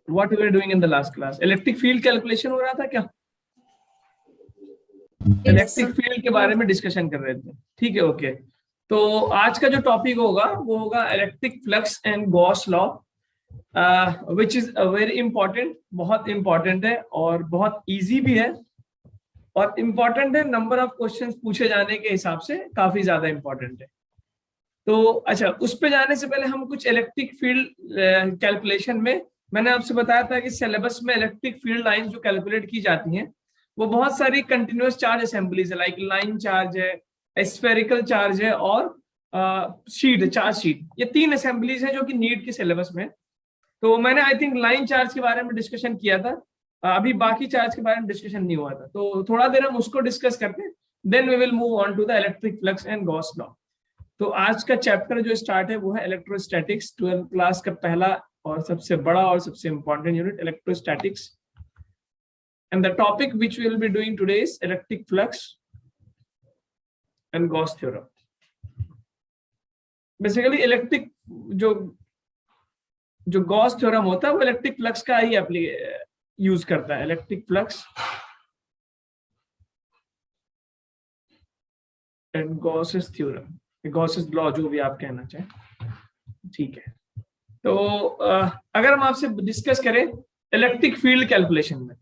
What we were doing in the last class? Electric field calculation हो रहा था क्या? इलेक्ट्रिक फील्ड के बारे में डिस्कशन कर रहे थे, ठीक है, ओके। तो आज का जो टॉपिक होगा वो होगा electric flux and Gauss law, which is very important, बहुत इंपॉर्टेंट है और बहुत इजी भी है और इम्पॉर्टेंट है। नंबर ऑफ क्वेश्चंस पूछे जाने के हिसाब से काफी ज्यादा इंपॉर्टेंट है। तो अच्छा, उस पे जाने से पहले हम कुछ इलेक्ट्रिक फील्ड कैलकुलेशन में, मैंने आपसे बताया था कि सिलेबस में इलेक्ट्रिक फील्ड लाइन जो कैलकुलेट की जाती हैं वो बहुत सारी कंटिन्यूअस चार्ज असेंबलीज है, लाइक लाइन चार्ज है, स्फेरिकल चार्ज है और शीट, चार्ज शीट। ये 3 असेंबलीज है जो कि नीट के सिलेबस में। तो मैंने आई थिंक लाइन चार्ज के बारे में डिस्कशन किया था, अभी बाकी चार्ज के बारे में डिस्कशन नहीं हुआ था, तो थोड़ा देर हम उसको डिस्कस करते हैं, then we will move on to the electric flux and Gauss law. तो आज का चैप्टर जो स्टार्ट है वो है इलेक्ट्रोस्टैटिक्स, 12th क्लास का पहला और सबसे बड़ा और सबसे important unit electrostatics. And the topic which we will be doing today is electric flux and Gauss theorem. Basically electric जो गॉस थ्योरम होता है वो इलेक्ट्रिक फ्लक्स का ही यूज करता है, electric flux and Gauss's theorem, Gauss's law, जो भी आप कहना चाहें, ठीक है। तो अगर हम आपसे डिस्कस करें इलेक्ट्रिक फील्ड कैलकुलेशन में,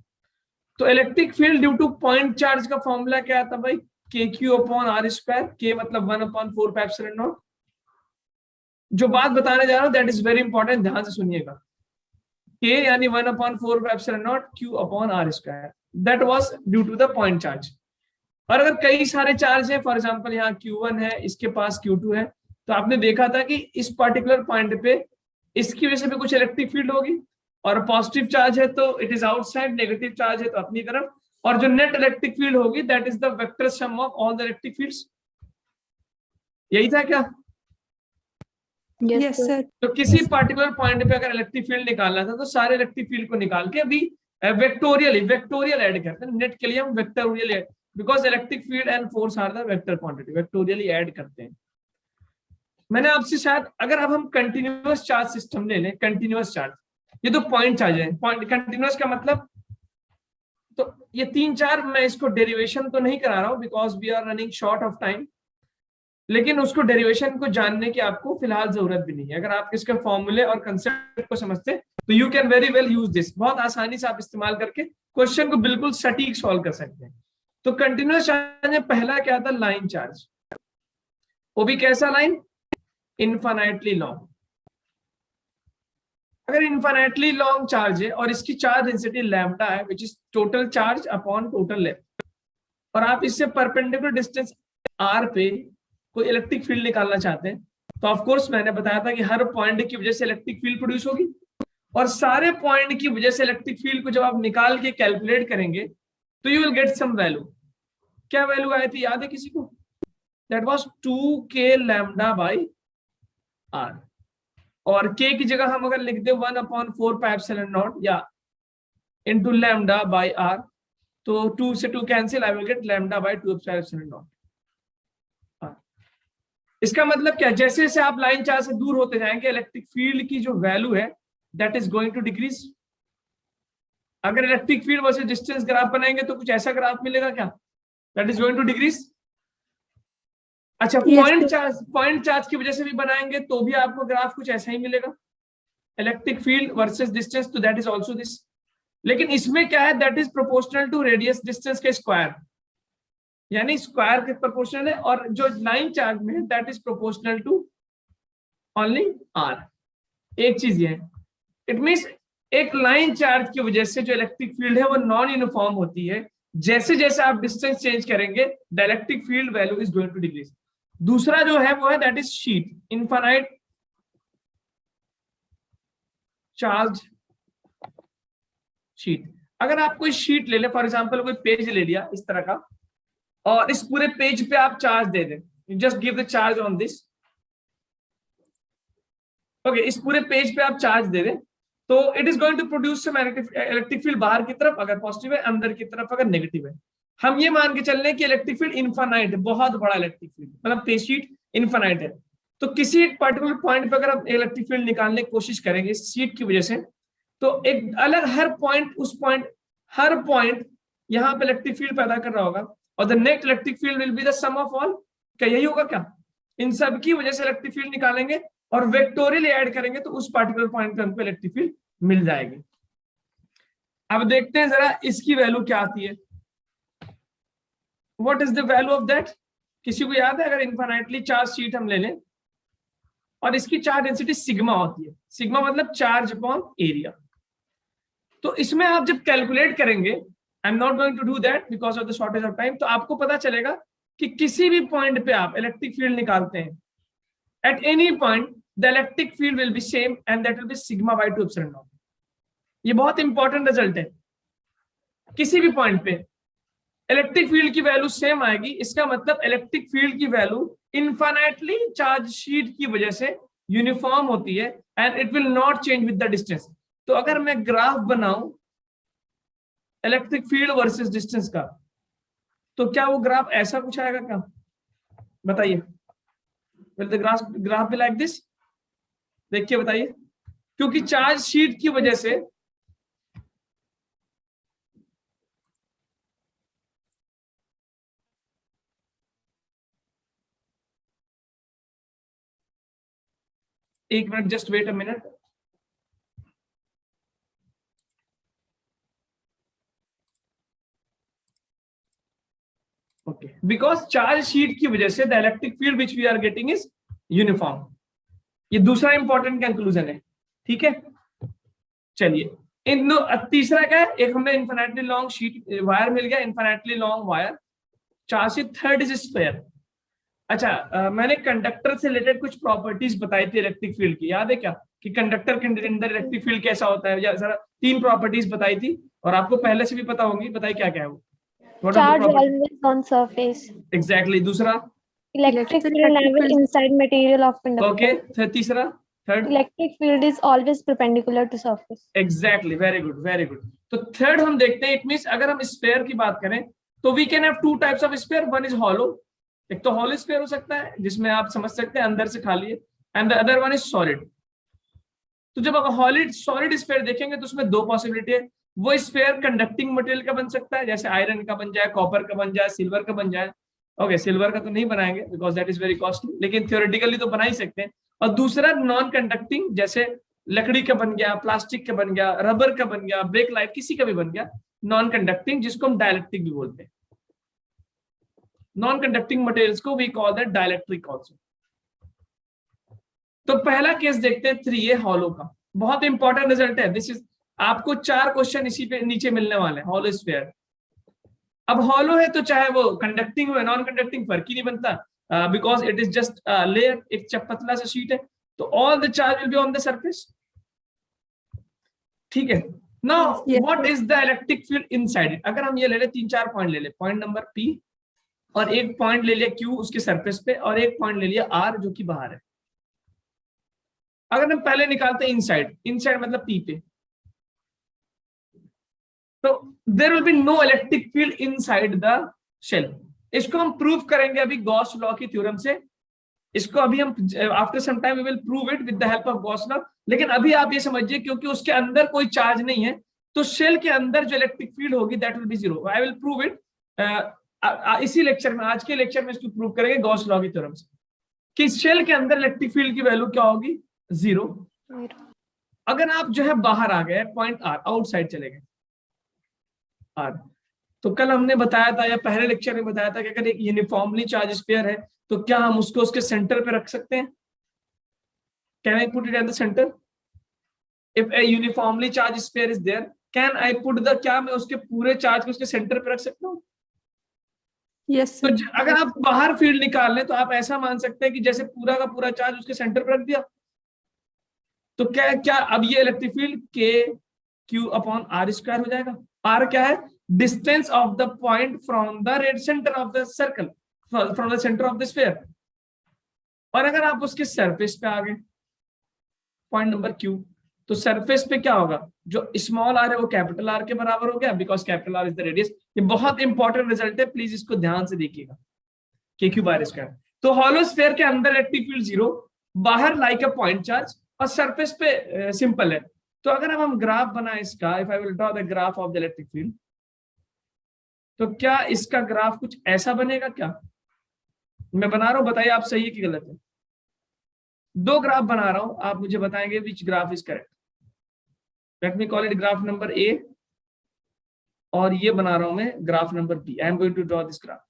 तो electric field due two point charge का फॉर्मूला क्या था भाई? के क्यू अपॉन आर स्क्वायर, के मतलब 1/4πε0। जो बात बताने जा रहा हूं दैट इज वेरी इंपॉर्टेंट, ध्यान से सुनिएगा। के यानी 1/4πε0 q upon r square, that was due to the point charge. और अगर कई सारे चार्ज है, फॉर एग्जांपल यहाँ Q1 है, इसके पास Q2 है, तो आपने देखा था कि इस पर्टिकुलर पॉइंट पे इसकी वजह से भी कुछ इलेक्ट्रिक फील्ड होगी, और पॉजिटिव चार्ज है तो it is outside, negative charge है तो अपनी तरफ, और जो नेट इलेक्ट्रिक फील्ड होगी that is the vector sum of all the electric fields. यही था क्या? Yes sir. तो किसी पर्टिकुलर पॉइंट पे अगर इलेक्ट्रिक फील्ड निकालना था तो सारे इलेक्ट्रिक फील्ड को निकाल के अभी वेक्टोरियल ऐड करते हैं। नेट के लिए हम vectorial add, because electric field and force are the vector quantity, vectorially add करते हैं। मैंने आपसे शायद, अगर अब हम कंटिन्यूअस चार्ज सिस्टम ले लें, कंटिन्यूअस चार्ज, ये तो पॉइंट चार्ज है, पॉइंट कंटिन्यूअस का मतलब, तो ये 3-4 मैं इसको डेरिवेशन तो नहीं करा रहा हूं because we are running short of time, लेकिन उसको डेरिवेशन को जानने की आपको फिलहाल जरूरत भी नहीं है। अगर आप इसके फॉर्मूले और कंसेप्ट को समझते तो you can very well use this, बहुत आसानी से आप इस्तेमाल करके क्वेश्चन को बिल्कुल सटीक सॉल्व कर सकते हैं। तो कंटिन्यूअस चार्ज में पहला क्या था? Line charge. वो भी कैसा लाइन? Infinitely long. अगर इनफाइनाइटली लॉन्ग चार्ज है और इसकी चार्ज डेंसिटी लैम्डा है, which is total charge upon total length, और आप इससे परपेंडिकुलर डिस्टेंस r पे कोई इलेक्ट्रिक फील्ड निकालना चाहते हैं, तो ऑफ कोर्स मैंने बताया था कि हर पॉइंट की वजह से इलेक्ट्रिक फील्ड प्रोड्यूस होगी, और सारे पॉइंट की वजह से इलेक्ट्रिक फील्ड को जब आप निकाल के कैलकुलेट करेंगे तो you will get some value. क्या वैल्यू आई थी, याद है किसी को? That was 2k lambda by r, और k की जगह हम अगर लिख दे 1/4πε0 या इंटू लैम्डा बाई r, तो 2 से 2 cancel, I will get lambda by 2ε0। इसका मतलब क्या? जैसे जैसे आप लाइन चार्ज से दूर होते जाएंगे इलेक्ट्रिक फील्ड की जो वैल्यू है that is going to decrease. अगर electric field versus distance graph बनाएंगे तो कुछ ऐसा ग्राफ मिलेगा क्या? That is going to decrease. अच्छा, पॉइंट चार्ज की वजह से भी बनाएंगे तो भी आपको ग्राफ कुछ ऐसा ही मिलेगा, इलेक्ट्रिक फील्ड वर्सेस डिस्टेंस, तो दैट इज आल्सो दिस। लेकिन इसमें क्या है? That is proportional to radius distance के स्क्वायर, यानी स्क्वायर के प्रोपोर्शनल है, और जो लाइन चार्ज में है that is proportional to only r। एक चीज ये है, इट मींस एक लाइन चार्ज की वजह से जो इलेक्ट्रिक फील्ड है वो नॉन यूनिफॉर्म होती है, जैसे जैसे आप डिस्टेंस चेंज करेंगे the electric field value is going to decrease. दूसरा जो है वो है that is sheet, infinite charge sheet. अगर आप कोई शीट ले ले, फॉर एग्जांपल कोई पेज ले लिया इस तरह का, और इस पूरे पेज पे आप चार्ज दे दें, you just give the charge on this, okay, इस पूरे पेज पे आप चार्ज दे दें, तो it is going to produce some electric field बाहर की तरफ अगर पॉजिटिव है, अंदर की तरफ अगर नेगेटिव है। हम ये मान के चल रहे हैं कि इलेक्ट्रिक फील्ड इनफाइनाइट है, बहुत बड़ा इलेक्ट्रिक फील्ड, मतलब पेज शीट इनफाइनाइट है, तो किसी एक पर्टिकुलर पॉइंट पे अगर आप इलेक्ट्रिक फील्ड निकालने की कोशिश करेंगे इस शीट की वजह से, तो एक अलग हर पॉइंट, उस पॉइंट, हर पॉइंट यहाँ पे इलेक्ट्रिक फील्ड पैदा कर रहा होगा, और the net electric field will be the sum of all. क्या यही होगा क्या? इन सब की वजह से इलेक्ट्रिक फील्ड निकालेंगे और वेक्टोरियल ऐड करेंगे तो उस पार्टिकुलर पॉइंट पे हमको इलेक्ट्रिक फील्ड मिल जाएगी। अब देखते हैं जरा इसकी वैल्यू क्या आती है। What is the value of that? किसी को याद है? अगर इनफाइनाइटली चार्ज शीट हम ले लें और इसकी चार्ज डेंसिटी सिग्मा होती है, सिग्मा मतलब चार्ज अपॉन एरिया, तो इसमें आप जब कैलकुलेट करेंगे, I am not going to do that because of the shortage of time, तो आपको पता चलेगा कि किसी भी पॉइंट पे आप इलेक्ट्रिक फील्ड निकालते हैं, eight any point the electric field will B same and that will B sigma by 2 epsilon naught. ये बहुत इंपॉर्टेंट रिजल्ट है। किसी भी पॉइंट पे इलेक्ट्रिक फील्ड की वैल्यू सेम आएगी, इसका मतलब इलेक्ट्रिक फील्ड की वैल्यू इनफाइनाइटली चार्ज शीट की वजह से यूनिफॉर्म होती है and it will not change with the distance. तो अगर मैं ग्राफ बनाऊं इलेक्ट्रिक फील्ड वर्सेस डिस्टेंस का, तो क्या वो ग्राफ ऐसा कुछ आएगा क्या? बताइए। Will the graph be like this? देखिए बताइए, क्योंकि चार्ज शीट की वजह से एक minute, just wait a minute. Okay, because charge sheet की वजह से the electric field which we are getting is uniform. ये दूसरा इंपॉर्टेंट कंक्लूजन है, ठीक है। चलिए, इन दो, तीसरा क्या है? एक हमें इन्फिनिटली लॉन्ग शीट वायर मिल गया, infinitely long wire, charge sheet, third is sphere. अच्छा, मैंने कंडक्टर से रिलेटेड कुछ प्रॉपर्टीज बताई थी इलेक्ट्रिक फील्ड की, याद है क्या? कि कंडक्टर के अंदर इलेक्ट्रिक फील्ड कैसा होता है, या जरा 3 प्रॉपर्टीज बताई थी और आपको पहले से भी पता होंगी। बताइए क्या क्या है वो? Charge always on surface. Exactly. दूसरा, Electric field never inside material of conductor. Okay. तीसरा, third, Electric field is always perpendicular to surface. Exactly, very good, very good. तो थर्ड हम देखते हैं, इट मींस अगर हम स्फीयर की बात करें तो we can have 2 types of sphere, one is hollow, एक तो हॉलो स्फीयर हो सकता है जिसमें आप समझ सकते हैं अंदर से खाली है, and the other one is solid. तो जब आप सॉलिड स्फीयर देखेंगे तो उसमें 2 पॉसिबिलिटी है। वो स्फीयर कंडक्टिंग मटेरियल का बन सकता है, जैसे आयरन का बन जाए, कॉपर का बन जाए, सिल्वर का बन जाए। ओके, सिल्वर का तो नहीं बनाएंगे because that is very costly, लेकिन थियोरेटिकली तो बना ही सकते हैं। और दूसरा नॉन कंडक्टिंग, जैसे लकड़ी का बन गया, प्लास्टिक का बन गया, रबर का बन गया, ब्रेक लाइट, किसी का भी बन गया, नॉन कंडक्टिंग, जिसको हम डाइलेक्ट्रिक भी बोलते हैं। नॉन कंडक्टिंग मटेरियल्स को we call that dielectric also. तो पहला केस देखते हैं 3, ये हॉलो का, बहुत इंपॉर्टेंट रिजल्ट है। दिस इज, आपको 4 क्वेश्चन इसी पे नीचे मिलने वाले हैं, हॉलो स्फीयर। अब हॉलो है तो चाहे वो कंडक्टिंग हो, नॉन कंडक्टिंग, फर्क ही नहीं बनता, because it is just layer, एक पतला सा शीट है, तो all the charge will be on the surface, ठीक है। Now what is the electric field inside it? अगर हम ये ले ले, 3-4 पॉइंट ले ले, पॉइंट नंबर P, और एक पॉइंट ले लिया Q उसके सरफेस पे, और एक पॉइंट ले लिया R जो कि बाहर है। अगर हम पहले निकालते हैं इनसाइड, इनसाइड मतलब P पे, तो there will be no electric field inside the shell. इसको हम प्रूव करेंगे अभी गॉस लॉ की थ्योरम से। इसको अभी हम after some time we will prove it with the help of Gauss law, लेकिन अभी आप ये समझिए क्योंकि उसके अंदर कोई चार्ज नहीं है, तो शेल के अंदर जो इलेक्ट्रिक फील्ड होगी that will B 0। I will prove it इसी लेक्चर में, आज के लेक्चर में इसको प्रूव करेंगे गॉस लॉ की थ्योरम से कि शेल के अंदर इलेक्ट्रिक फील्ड की वैल्यू क्या होगी? 0। अगर आप जो है बाहर आ गए, पॉइंट R, आउटसाइड चले गए R, तो कल हमने बताया था या पहले लेक्चर में बताया था कि अगर एक यूनिफॉर्मली चार्ज स्फीयर है तो क्या हम उसको उसके सेंटर पे रख सकते हैं? Can I put it at the centre? If a uniformly charge sphere is there, can I put the, क्या मैं उसके पूरे चार्ज को उसके सेंटर पे रख सकता हूँ? यस। तो अगर आप बाहर फील्ड निकाल लें तो आप ऐसा मान सकते हैं कि जैसे पूरा का पूरा चार्ज उसके सेंटर पे रख दिया। तो क्या अब ये इलेक्ट्रिक फील्ड KQ/R² हो जाएगा। R क्या है? Distance of the point from the red centre of the circle, from the centre of the sphere. और अगर आप उसके सरफेस पे आ गए, पॉइंट नंबर Q, तो सरफेस पे क्या होगा? जो स्मॉल r है वो कैपिटल R के बराबर हो गया, because capital R is the radius. ये बहुत इंपॉर्टेंट रिजल्ट है, प्लीज इसको ध्यान से देखिएगा, KQ/R²। तो हॉलो स्फीयर के अंदर इलेक्ट्रिक फील्ड 0, बाहर लाइक अ पॉइंट चार्ज, और सरफेस पे सिंपल है तो अगर अब हम ग्राफ बनाए इसका, if I will draw the graph of the electric field, तो क्या इसका ग्राफ कुछ ऐसा बनेगा क्या? मैं बना रहा हूं, बताइए आप सही है कि गलत है। दो ग्राफ बना रहा हूं, आप मुझे बताएंगे which graph is correct. Let me call it graph number A, और ये बना रहा हूं मैं graph number B. I am going to draw this graph.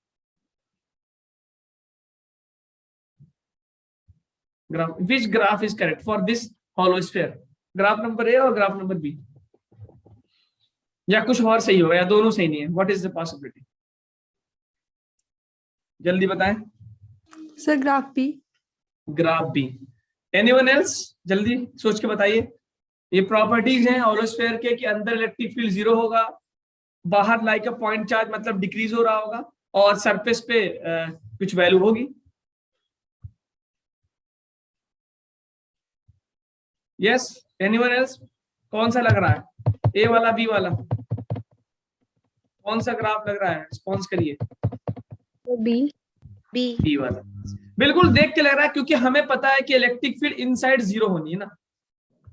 Graph, which graph is correct for this hollow sphere? Graph number A और graph number B, या कुछ और सही होगा, या दोनों सही नहीं है? What is the possibility? जल्दी बताएं। Sir, graph B. Graph B. Anyone else? जल्दी सोच के बताइए। ये प्रॉपर्टीज हैं हॉलोस्फीयर के कि अंदर इलेक्ट्रिक फील्ड जीरो होगा, बाहर लाइक अ पॉइंट चार्ज मतलब डिक्रीज हो रहा होगा, और सरफेस पे कुछ वैल्यू होगी। Yes, anyone else? कौन सा लग रहा है, ए वाला बी वाला? कौन सा ग्राफ लग रहा है? रिस्पॉन्स करिए। बी। बी वाला बिल्कुल देख के लग रहा है, क्योंकि हमें पता है कि इलेक्ट्रिक फील्ड इनसाइड जीरो होनी है ना।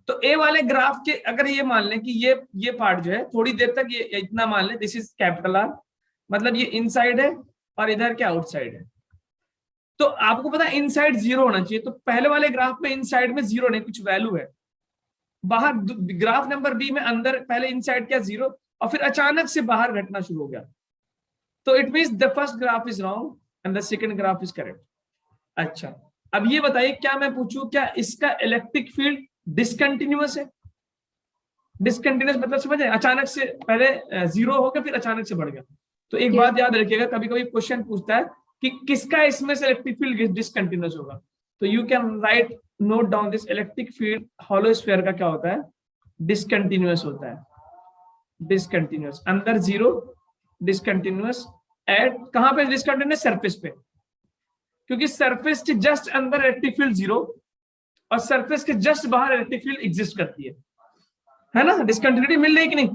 तो ए वाले ग्राफ के अगर ये मान लें कि ये पार्ट जो है, थोड़ी देर तक ये इतना मान लें, दिस इज कैपिटल आर, मतलब ये इनसाइड है और इधर क्या आउटसाइड है। तो आपको पता है इनसाइड जीरो होना चाहिए, तो पहले वाले ग्राफ में इनसाइड में जीरो नहीं, कुछ वैल्यू है। बाहर ग्राफ नंबर बी में अंदर पहले इनसाइड क्या जीरो, और फिर अचानक से बाहर घटना शुरू हो गया। तो it means the first graph is wrong and the second graph is correct. अच्छा, अब ये बताइए, क्या मैं पूछूं क्या इसका इलेक्ट्रिक फील्ड डिसकंटिन्यूअस है? डिसकंटिन्यूअस मतलब समझ रहे हैं, अचानक से पहले जीरो हो गया फिर अचानक से बढ़ गया। तो एक बात याद रखिएगा, कभी कभी क्वेश्चन पूछता है कि किसका इसमें से इलेक्ट्रिक फील्ड डिसकंटिन्यूअस होगा। तो you can write note down this, electric field hollow sphere का क्या होता है? डिसकंटिन्यूअस होता है। डिसकंटिन्यूअस, अंदर जीरो, डिसकंटिन्यूअस एट कहां पे डिसकंटिन्यूअस? सरफेस पे, क्योंकि सरफेस के जस्ट अंदर इलेक्ट्रिक फील्ड जीरो और सरफेस के जस्ट बाहर इलेक्ट्रिक फील्ड एग्जिस्ट करती है ना। डिसकंटिन्यूटी मिल रही कि नहीं?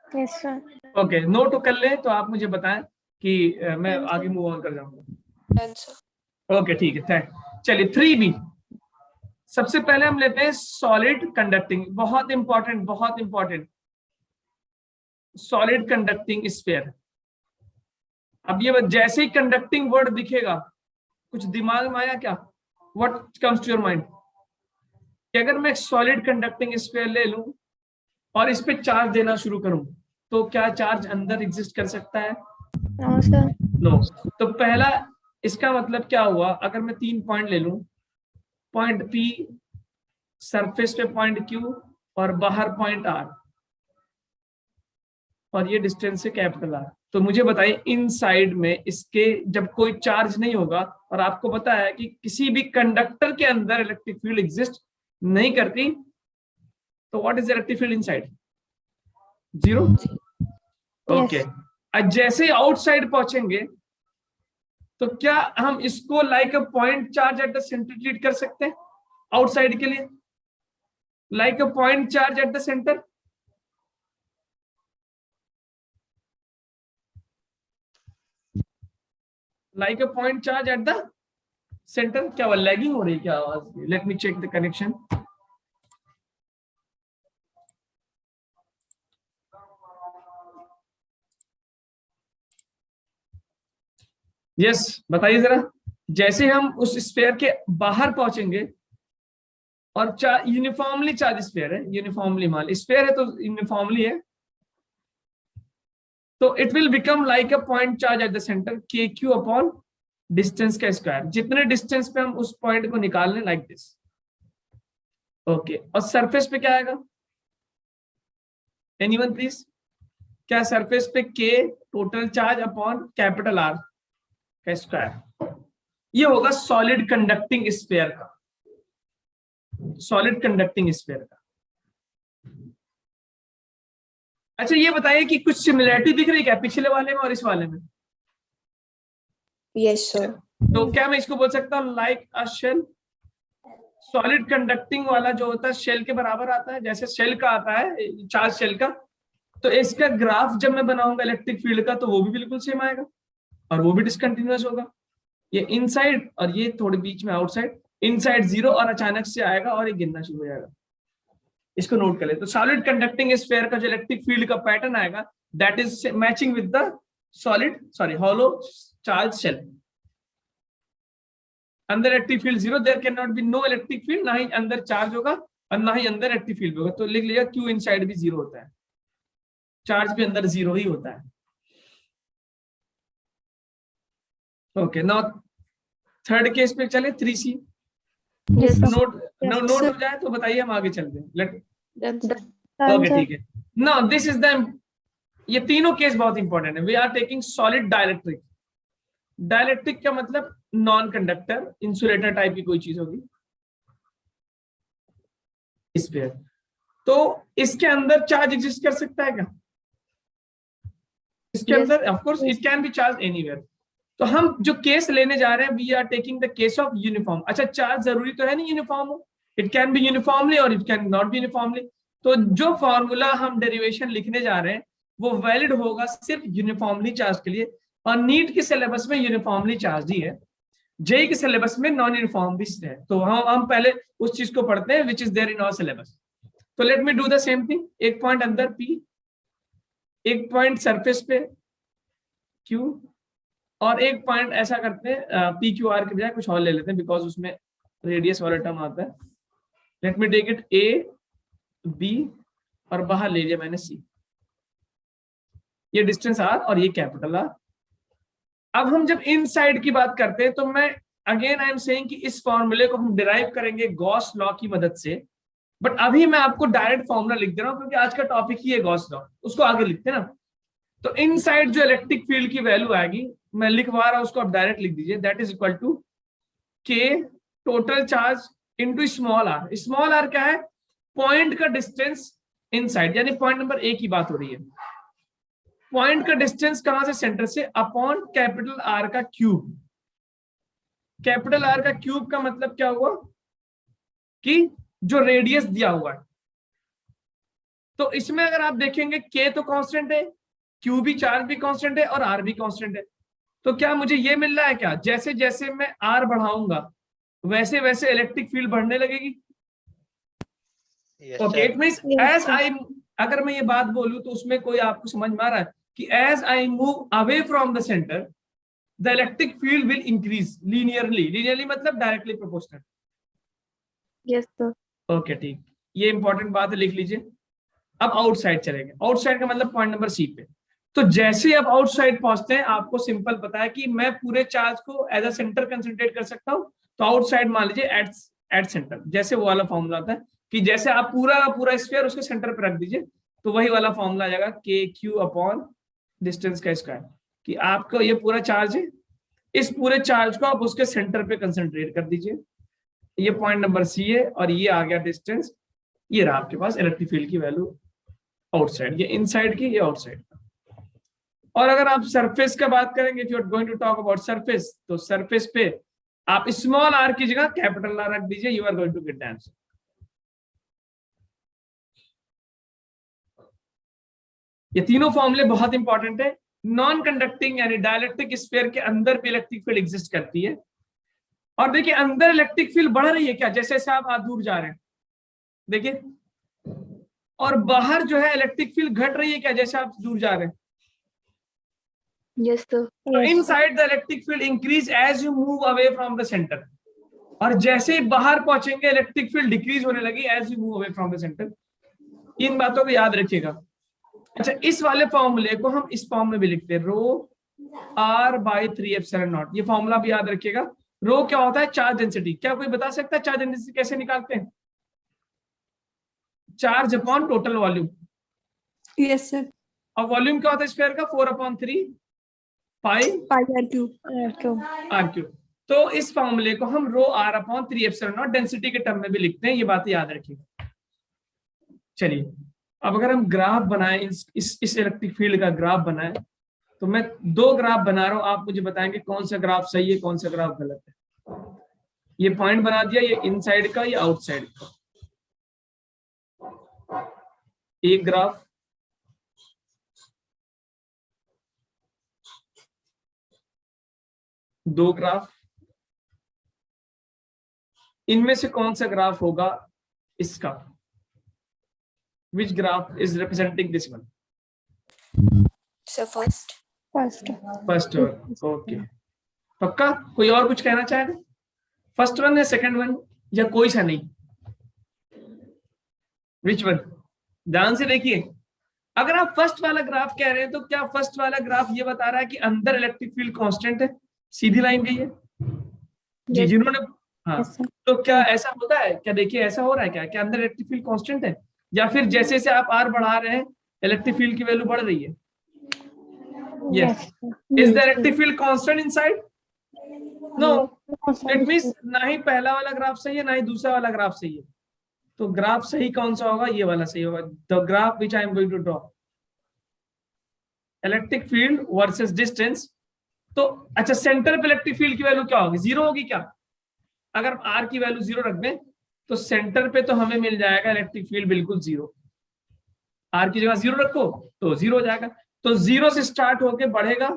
Yes sir. ओके, नोट तो कर ले, तो आप मुझे बताएं कि मैं आगे मूव ऑन कर जाऊंगा। ओके ठीक है, थैंक। चलिए 3B, सबसे पहले हम लेते हैं सॉलिड कंडक्टिंग। बहुत इंपॉर्टेंट, बहुत इंपॉर्टेंट, सॉलिड कंडक्टिंग स्फीयर। अब ये जैसे ही कंडक्टिंग वर्ड दिखेगा, कुछ दिमाग में आया क्या? What comes to your mind? कि अगर मैं सॉलिड कंडक्टिंग स्फीयर ले लूं और इस पे चार्ज देना शुरू करूं, तो क्या चार्ज अंदर एग्जिस्ट कर सकता है? No sir. नो। तो पहला इसका मतलब क्या हुआ, अगर मैं 3 पॉइंट ले लूं, पॉइंट P, सरफेस पे पॉइंट Q और बाहर पॉइंट R, और ये डिस्टेंस है कैपिटल R, तो मुझे बताइए इनसाइड में इसके जब कोई चार्ज नहीं होगा, और आपको पता है कि किसी भी कंडक्टर के अंदर इलेक्ट्रिक फील्ड एग्जिस्ट नहीं करती, तो what is electric field inside? Zero. Okay, जैसे आउटसाइड पहुंचेंगे, तो क्या हम इसको like a point charge at the centre treat कर सकते हैं? आउटसाइड के लिए like a point charge at the centre. Like a point charge at the centre. क्या लैगिंग हो रही है क्या आवाज? Let me check the connection. Yes, बताइए जरा। जैसे हम उस स्फीयर के बाहर पहुंचेंगे और यूनिफॉर्मली चार्ज स्फीयर है, यूनिफॉर्मली मान स्फीयर है तो यूनिफॉर्मली है, तो it will become like a point charge at the centre, के क्यू अपॉन डिस्टेंस का स्क्वायर। जितने डिस्टेंस पे हम उस पॉइंट को निकाल लें, लाइक दिस। ओके, और सरफेस पे क्या आएगा? Anyone please? क्या सरफेस पे के total charge upon capital R का स्क्वायर। ये होगा सॉलिड कंडक्टिंग स्फीयर का, सॉलिड कंडक्टिंग स्फीयर का। अच्छा ये बताइए कि कुछ सिमिलरिटी दिख रही है क्या पिछले वाले में और इस वाले में? Yes sir. तो क्या मैं इसको बोल सकता हूँ like a shell? Solid conducting वाला जो होता है शेल के बराबर आता है, जैसे शेल का आता है चार्ज शेल का, तो इसका ग्राफ जब मैं बनाऊंगा इलेक्ट्रिक फील्ड का, तो वो भी बिल्कुल सेम आएगा और वो भी डिसकंटिन्यूअस होगा। ये इनसाइड और ये थोड़े बीच में आउटसाइड, इनसाइड 0 और अचानक से आएगा और ये गिरना शुरू हो जाएगा। इसको नोट कर ले। तो सॉलिड कंडक्टिंग स्फीयर का जो इलेक्ट्रिक फील्ड का पैटर्न आएगा that is matching with the hollow charge shell. अंदर electric field 0, there can not be no electric field, ना ही अंदर चार्ज होगा और ना ही अंदर इलेक्ट्रिक फील्ड होगा। तो लिख लिया क्यू इनसाइड भी 0 होता है, चार्ज भी अंदर 0 ही होता है। ओके, नाउ थर्ड केस पे चले 3C। नोट हो जाए तो बताइए, हम आगे चलते हैं। ओके ठीक है। नाउ दिस इज द, ये तीनों केस बहुत इंपॉर्टेंट है। We are taking solid dielectric. Dielectric का मतलब नॉन कंडक्टर, इंसुलेटर टाइप की कोई चीज होगी स्फीयर। तो इसके अंदर चार्ज एग्जिस्ट कर सकता है क्या? इसके अंदर of course it can be charge anywhere. तो हम जो केस लेने जा रहे हैं, we are taking the case of uniform. अच्छा, चार्ज जरूरी तो है नहीं यूनिफॉर्म हो, इट कैन बी यूनिफॉर्मली और it can not be uniformly. तो जो फॉर्मूला हम डेरिवेशन लिखने जा रहे हैं वो वैलिड होगा सिर्फ यूनिफॉर्मली चार्ज के लिए, और नीट के सिलेबस में यूनिफॉर्मली चार्ज ही है, जेई के सिलेबस में नॉन यूनिफॉर्म भी है। तो हम पहले उस चीज को पढ़ते हैं which is there in our syllabus. तो let me do the same thing. एक पॉइंट अंदर P, एक पॉइंट सरफेस पे Q, और एक पॉइंट ऐसा करते हैं PQR के बजाय कुछ और ले लेते हैं बिकॉज उसमें रेडियस वाला टर्म आता है। Let me take it A B और बाहर ले लिया मैंने C। ये डिस्टेंस R और ये कैपिटल R। अब हम जब इनसाइड की बात करते हैं तो मैं अगेन आई एम सेइंग कि इस फॉर्मूले को हम डिराइव करेंगे गॉस लॉ की मदद से। बट अभी मैं आपको डायरेक्ट फॉर्मूला लिख दे रहा हूं क्योंकि आज का टॉपिक ही है गॉस लॉ, उसको आगे लिखते हैं ना। तो इनसाइड जो इलेक्ट्रिक फील्ड की वैल्यू आएगी, मैं लिखवा रहा हूं उसको आप डायरेक्ट लिख दीजिए, that is equal to K total charge into small r. Small r क्या है? पॉइंट का डिस्टेंस इनसाइड, यानी पॉइंट नंबर A की बात हो रही है। पॉइंट का डिस्टेंस कहां से? सेंटर से, अपॉन कैपिटल R का क्यूब। कैपिटल R का क्यूब का मतलब क्या हुआ कि जो रेडियस दिया हुआ है। तो इसमें अगर आप देखेंगे K तो कांस्टेंट है, Q भी चार्ज भी कांस्टेंट है और R भी कांस्टेंट है। तो क्या मुझे ये मिल रहा है क्या, जैसे जैसे मैं R बढ़ाऊंगा वैसे वैसे इलेक्ट्रिक फील्ड बढ़ने लगेगी? Okay, it means as I, अगर मैं ये बात बोलूं तो उसमें कोई आपको समझ में आ रहा है कि as I move away from the center the electric field will increase linearly. Linearly मतलब directly proportional. Yes sir. Okay ठीक, ये इंपॉर्टेंट बात है, लिख लीजिए। अब आउटसाइड चलेंगे। आउटसाइड का मतलब पॉइंट नंबर C पे। तो जैसे आप आउटसाइड पहुंचते हैं आपको सिंपल पता है कि मैं पूरे चार्ज को एज अ सेंटर कंसंट्रेट कर सकता हूं। तो आउटसाइड मान लीजिए एट सेंटर, जैसे वो वाला फॉर्मूला आता है कि जैसे आप पूरा पूरा स्फीयर उसके सेंटर पर रख दीजिए, तो वही वाला फॉर्मूला आ जाएगा KQ अपॉन डिस्टेंस का स्क्वायर। कि आपको ये पूरा चार्ज है, इस पूरे चार्ज को आप उसके सेंटर पे कंसंट्रेट कर दीजिए। ये पॉइंट नंबर C है और ये आ गया डिस्टेंस। ये रहा आपके पास इलेक्ट्रिक फील्ड की वैल्यू आउटसाइड, ये इनसाइड की, ये आउटसाइड। और अगर आप सरफेस का बात करेंगे, if you are going to talk about surface, तो सरफेस पे आप स्मॉल r की जगह कैपिटल R रख दीजिए, you are going to get the answer. ये तीनों फॉर्मूले बहुत इंपॉर्टेंट है। नॉन कंडक्टिंग यानी डाइलेक्ट्रिक स्फीयर के अंदर भी इलेक्ट्रिक फील्ड एग्जिस्ट करती है। और देखिए अंदर इलेक्ट्रिक फील्ड बढ़ रही है क्या, जैसे जैसे आप दूर जा रहे हैं, देखिए। और बाहर जो है इलेक्ट्रिक फील्ड घट रही है क्या, जैसे आप दूर जा रहे हैं। Yes sir. तो inside the electric field increase as you move away from the center, और जैसे ही बाहर पहुंचेंगे इलेक्ट्रिक फील्ड डिक्रीज होने लगी as you move away from the center. इन बातों को याद रखिएगा। अच्छा, इस वाले फॉर्मूले को हम इस फॉर्म में भी लिखते हैं, रो R/3/0। ये फॉर्मूला भी याद रखिएगा। रो क्या होता है? Charge density. क्या कोई बता सकता है चार्ज डेंसिटी कैसे निकालते हैं? Charge upon total volume. Yes sir. और वॉल्यूम क्या होता है स्फीयर का? 4/3 पाई R क्यूब। तो इस फॉर्मूले को हम रो R/3/0 डेंसिटी के टर्म में भी लिखते हैं, ये बात याद रखिएगा। चलिए, अब अगर हम ग्राफ बनाएं, इस इलेक्ट्रिक फील्ड का ग्राफ बनाएं, तो मैं दो ग्राफ बना रहा हूं, आप मुझे बताएंगे कौन सा ग्राफ सही है, कौन सा ग्राफ गलत है। ये पॉइंट बना दिया, ये इनसाइड का, ये आउटसाइड का। एक ग्राफ, दो ग्राफ, इनमें से कौन सा ग्राफ होगा इसका? विच graph is representing this one? So first. First one, okay. पक्का? कोई और कुछ कहना चाहेगा? फर्स्ट वन या सेकंड वन या कोई सा नहीं? Which one? ध्यान से देखिए, अगर आप फर्स्ट वाला ग्राफ कह रहे हैं तो क्या फर्स्ट वाला ग्राफ ये बता रहा है कि अंदर इलेक्ट्रिक फील्ड कांस्टेंट है, सीधी लाइन गई है जी? जिन्होंने हाँ, तो क्या ऐसा होता है क्या? देखिए ऐसा हो रहा है क्या अंदर इलेक्ट्रिक फील्ड कांस्टेंट है, या फिर जैसे जैसे आप आर बढ़ा रहे हैं इलेक्ट्रिक फील्ड की वैल्यू बढ़ रही है? Yes. Is the electric field constant inside? No. It means ना ही पहला वाला ग्राफ सही है ना ही दूसरा वाला ग्राफ सही है। तो ग्राफ सही कौन सा होगा? ये वाला सही होगा, the graph which I am going to draw, electric field versus distance. तो अच्छा, सेंटर पे इलेक्ट्रिक फील्ड की वैल्यू क्या होगी? जीरो होगी क्या? अगर आर की वैल्यू जीरो रख दें तो सेंटर पे तो हमें मिल जाएगा इलेक्ट्रिक फील्ड बिल्कुल जीरो। आर की जगह जीरो रखो तो जीरो हो जाएगा। तो जीरो से स्टार्ट होके बढ़ेगा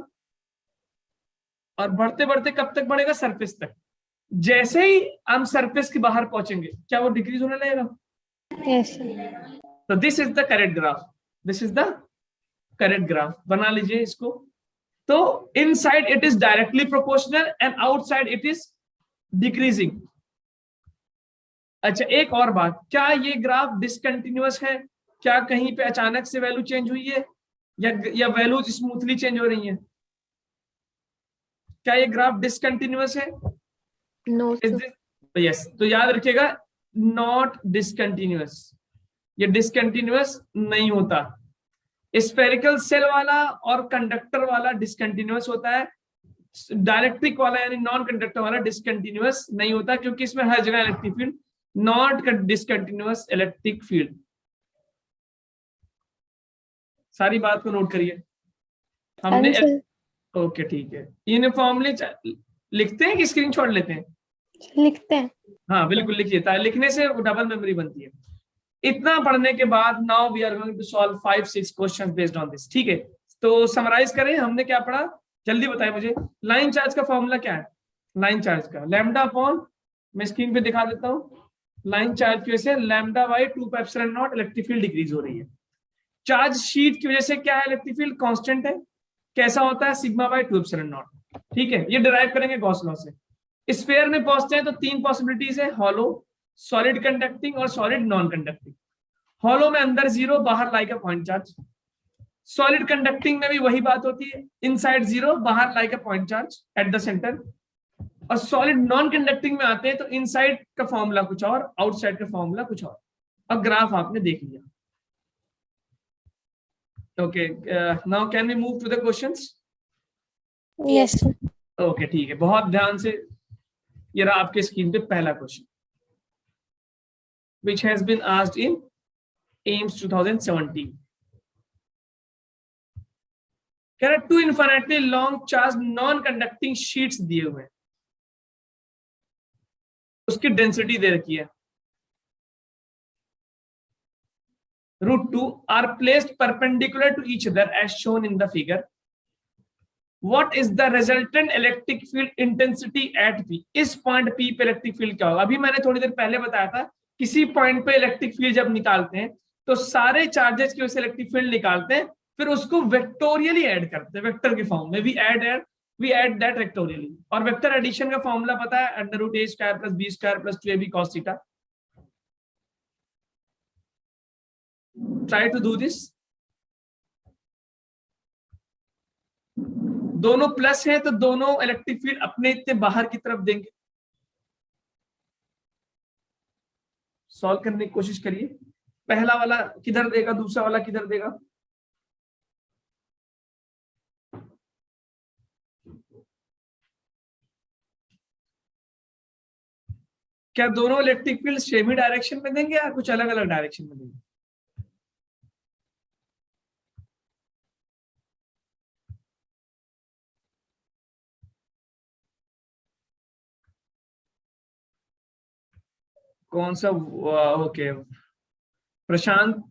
और बढ़ते बढ़ते कब तक बढ़ेगा? सरफेस तक। जैसे ही हम सरफेस के बाहर पहुंचेंगे क्या वो डिक्रीज होने लगेगा? Yes. तो this is the correct graph, this is the correct graph. बना लीजिए इसको। तो inside it is directly proportional and outside it is decreasing. अच्छा, एक और बात, क्या ये ग्राफ डिसकंटिन्यूअस है? क्या कहीं पे अचानक से वैल्यू चेंज हुई है या वैल्यू स्मूथली चेंज हो रही है? क्या ये ग्राफ डिसकंटिन्यूअस है? No. यस। तो याद रखिएगा, नॉट डिसकंटिन्यूअस, ये डिसकंटिन्यूअस नहीं होता। स्फेरिकल सेल वाला और कंडक्टर वाला डिसकंटिन्यूअस होता है, डायरेक्ट्रिक वाला यानी नॉन कंडक्टर वाला डिसकंटिन्यूअस नहीं होता, क्योंकि इसमें हर जगह electric field, not discontinuous electric field. सारी बात को नोट करिए हमने। ओके ठीक है, यूनिफॉर्मली लिखते हैं कि स्क्रीनशॉट लेते हैं? लिखते हैं। हाँ बिल्कुल लिखिए, लिखने से डबल मेमोरी बनती है। इतना पढ़ने के बाद now we are going to solve 5-6 questions based on this. ठीक है, तो समराइज करें हमने क्या पढ़ा, जल्दी बताएं मुझे। लाइन चार्ज का फॉर्मूला क्या है? लाइन चार्ज का लैम्डा अपॉन, मैं स्क्रीन पे दिखा देता हूँ, लाइन चार्ज की वजह से lambda by 2πε0 electric field decrease हो रही है। चार्ज शीट की वजह से क्या है? इलेक्ट्रिक फील्ड कांस्टेंट है। कैसा होता है? Sigma by 2πε0। ठीक है, ये डिराइव करेंगे गॉस लॉ से। स्फीयर में पहुंचते हैं तो तीन पॉसिबिलिटीज है, हॉलो, सॉलिड कंडक्टिंग और सॉलिड नॉन कंडक्टिंग। हॉलो में अंदर जीरो, बाहर like a point charge. Solid conducting में भी वही बात होती है, इनसाइड जीरो, बाहर like a point charge at the center. और सॉलिड नॉन कंडक्टिंग में आते हैं तो इनसाइड का फॉर्मूला कुछ और, आउटसाइड का फॉर्मूला कुछ और। अब ग्राफ आपने देख लिया। Okay, now can we move to the questions? Yes. Okay ठीक है, बहुत ध्यान से। ये रहा आपके स्क्रीन पे पहला question, which has been asked in AIMS 2017. कह रहा two infinitely long charge non conducting sheets दिए हुए हैं, उसकी डेंसिटी दे रखी है √2 are placed perpendicular to each other as shown in the figure. What is the resultant electric field intensity at P? इस point P पे इलेक्ट्रिक फील्ड क्या होगा? अभी मैंने थोड़ी देर पहले बताया था, किसी पॉइंट पे इलेक्ट्रिक फील्ड जब निकालते हैं तो सारे चार्जेस की वजह से इलेक्ट्रिक फील्ड निकालते हैं, फिर उसको वेक्टोरियली ऐड करते हैं, वेक्टर के फॉर्म में। We add that vectorially. और वेक्टर एडिशन का फॉर्मूला पता है, √a² + b² + 2ab cos θ। Try to do this. दोनों प्लस है तो दोनों इलेक्ट्रिक फील्ड अपने इतने बाहर की तरफ देंगे। सॉल्व करने की कोशिश करिए। पहला वाला किधर देगा, दूसरा वाला किधर देगा? क्या दोनों इलेक्ट्रिक फील्ड सेम ही डायरेक्शन में देंगे या कुछ अलग अलग डायरेक्शन में देंगे? कौन सा? Okay, Prashant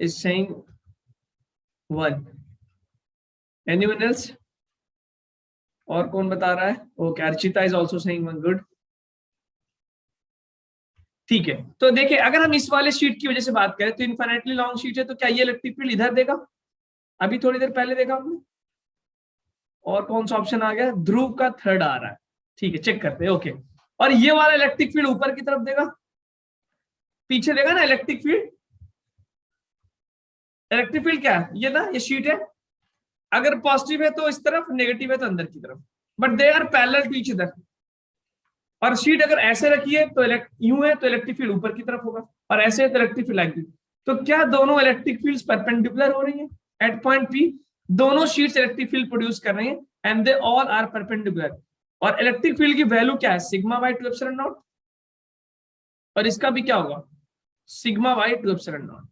is saying 1। Anyone else? और कौन बता रहा है? Okay, Archita is also saying 1। Good. ठीक है, तो देखिए अगर हम इस वाले शीट की वजह से बात करें तो इनफाइनाइटली लॉन्ग शीट है, तो क्या ये इलेक्ट्रिक फील्ड इधर देगा? अभी थोड़ी देर पहले देखा आपने। और कौन सा ऑप्शन आ गया? ध्रुव का थर्ड आ रहा है। ठीक है, चेक करते हैं। ओके, और ये वाला इलेक्ट्रिक फील्ड ऊपर की तरफ देगा, पीछे देगा ना इलेक्ट्रिक फील्ड। इलेक्ट्रिक फील्ड क्या है? ये ना, ये शीट है, अगर पॉजिटिव है तो इस तरफ, नेगेटिव है तो अंदर की तरफ, but they are parallel to each other. और शीट अगर ऐसे रखी है तो यूं है तो इलेक्ट्रिक फील्ड ऊपर की तरफ होगा, और ऐसे है तो इलेक्ट्रिक फील्ड लाइक दिस। तो क्या दोनों इलेक्ट्रिक फील्ड्स परपेंडिकुलर हो रही हैं एट पॉइंट पी? दोनों शीट्स इलेक्ट्रिक फील्ड प्रोड्यूस कर रही हैं and they all are perpendicular. और इलेक्ट्रिक फील्ड की वैल्यू क्या है? Sigma by 2 epsilon naught. और इसका भी क्या होगा? Sigma by 2 epsilon naught.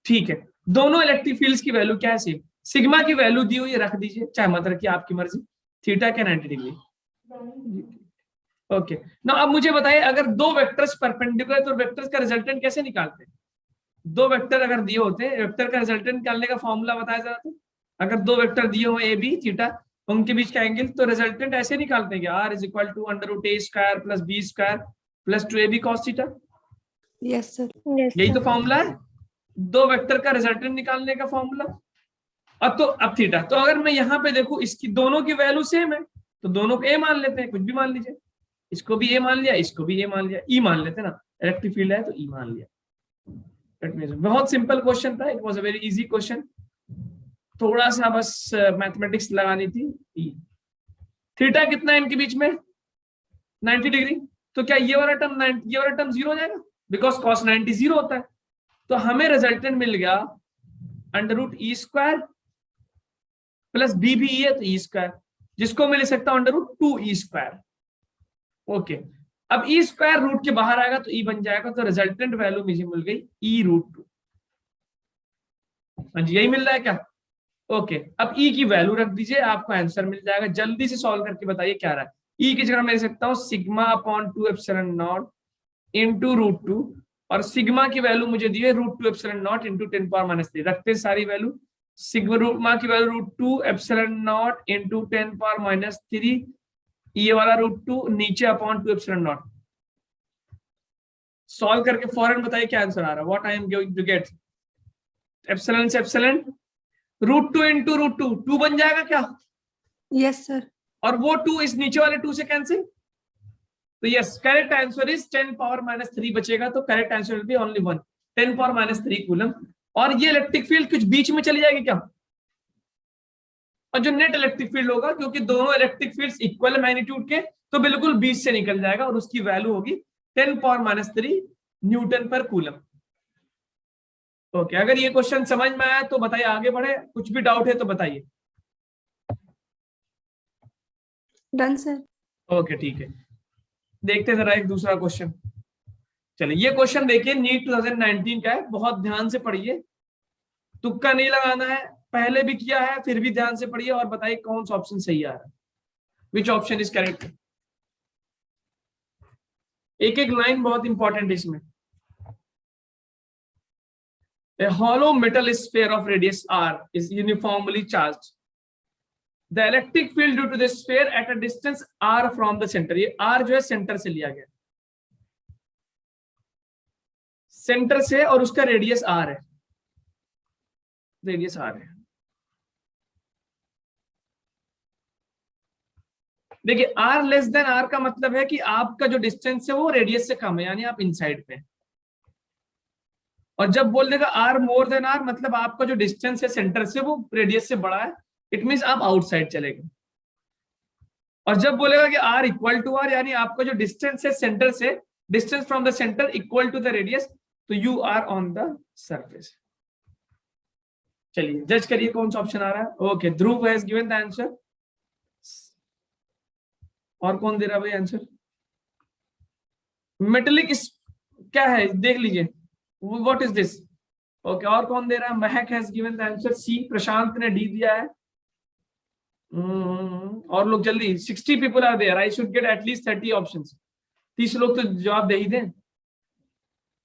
ठीक है, दोनों इलेक्ट्रिक फील्ड्स की वैल्यू क्या है? सेम। सिग्मा की वैल्यू दी हुई रख दीजिए, चाहे मत रखिए, आपकी मर्जी। थीटा के 90 डिग्री। ओके, ना अब मुझे बताइए, अगर दो वेक्टर्स परपेंडिकुलर तो वेक्टर्स का रिजल्टेंट कैसे निकालते हैं? दो वेक्टर अगर दिए होते हैं, वेक्टर का रिजल्टेंट निकालने का फॉर्मूला बताया जरा तो। अगर दो वेक्टर दिए हो ए बी थीटा, उनके बीच का एंगल, तो रिजल्टेंट ऐसे निकालते हैं कि r is equal to under root a square plus b square plus 2ab cos theta. Yes, sir. यही तो फॉर्मूला है दो वेक्टर का रिजल्टेंट निकालने का फॉर्मूला। अब थीटा, तो अगर मैं यहाँ पे देखूं, इसकी दोनों की वैल्यू सेम है तो दोनों को ए मान लेते हैं, कुछ भी मान लीजिए। इसको भी ए मान लिया, इसको भी ए मान लिया, ई मान लेते ना, इलेक्ट्रिक फील्ड है तो ई मान लिया। बहुत सिंपल क्वेश्चन था, it was a very easy question. थोड़ा सा बस मैथमेटिक्स लगानी थी। ई थीटा कितना है इनके बीच में? 90 डिग्री। तो क्या ये वाला टर्म जीरो हो जाएगा? बिकॉज cos 90 जीरो होता है। तो हमें रिजल्टेंट मिल गया under root E square plus B भी ई है तो ई स्क्वायर, जिसको मैं लिख सकता हूं under root 2 E square. Okay, अब ई स्क्वायर रूट के बाहर आएगा तो ई बन जाएगा, तो रिजल्टेंट वैल्यू मुझे मिल गई ई रूट 2। हाँ जी, यही मिल रहा है क्या? ओके, अब ई की वैल्यू रख दीजिए, आपको आंसर मिल जाएगा। जल्दी से सॉल्व करके बताइए क्या रहा है। ई की जगह मैं लिख सकता हूँ sigma upon 2 epsilon naught into root 2, और सिग्मा की वैल्यू मुझे दी है रूट 2 एप्सिलॉन नॉट इंटू 10⁻³ रखते सारी वैल्यू। सिग्मा की value root 2 epsilon naught into 10⁻³ ये वाला रूट 2 नीचे अपॉन 2 एप्सिलॉन नॉट। सॉल्व करके फौरन बताइए क्या आंसर आ रहा है। What I am going to get? Epsilon से एप्सिलॉन रूट 2 इंटू रूट 2, 2 बन जाएगा क्या? Yes, sir. और वो 2 इस नीचे वाले 2 से कैंसिल, तो यस, करेक्ट आंसर इज 10⁻³ बचेगा। तो correct answer will be only 1, 10⁻³ coulomb. और ये इलेक्ट्रिक फील्ड कुछ बीच में चली जाएगी क्या? और जो नेट इलेक्ट्रिक फील्ड होगा, क्योंकि दोनों इलेक्ट्रिक फील्ड्स इक्वल मैग्नीट्यूड के, तो बिल्कुल बीच से निकल जाएगा और उसकी वैल्यू होगी 10⁻³ न्यूटन पर कूलम। ओके, अगर ये क्वेश्चन समझ में आया तो बताइए, आगे बढ़े। कुछ भी डाउट है तो बताइए। Done, sir. ओके, ठीक है, देखते जरा एक दूसरा क्वेश्चन। चलिए, ये क्वेश्चन देखिए, नीट 2019 का है, बहुत ध्यान से पढ़िए, तुक्का नहीं लगाना है, पहले भी किया है, फिर भी ध्यान से पढ़िए और बताइए कौन सा ऑप्शन सही आ रहा है, विच ऑप्शन इज करेक्ट। एक एक लाइन बहुत इंपॉर्टेंट है इसमें। A hollow metal sphere of radius r is uniformly charged. The electric field due to the sphere at a distance r from the center, ये r जो है center से लिया गया, सेंटर से, और उसका रेडियस r है, रेडियस r है। देखिए, r लेस देन r का मतलब है कि आपका जो डिस्टेंस है वो रेडियस से कम है, यानी आप इनसाइड पे। और जब बोल देगा r मोर देन r, मतलब आपका जो डिस्टेंस है सेंटर से वो रेडियस से बड़ा है, इट मींस आप आउटसाइड चले गए। और जब बोलेगा कि r इक्वल टू r, यानी आपका जो डिस्टेंस है सेंटर से, distance from the center equal to the radius, तो you are on the surface. चलिए जज करिए कौन सा ऑप्शन आ रहा है। Okay, Dhruv has given the answer. और कौन दे रहा है भाई आंसर? मेटेलिक क्या है देख लीजिए, व्हाट इज दिस। ओके, और कौन दे रहा है? Mahak has given the answer C, Prashant ने डी दिया है। और लोग जल्दी, 60 people are there, I should get at least 30 options. 30 लोग तो जवाब दे ही दें।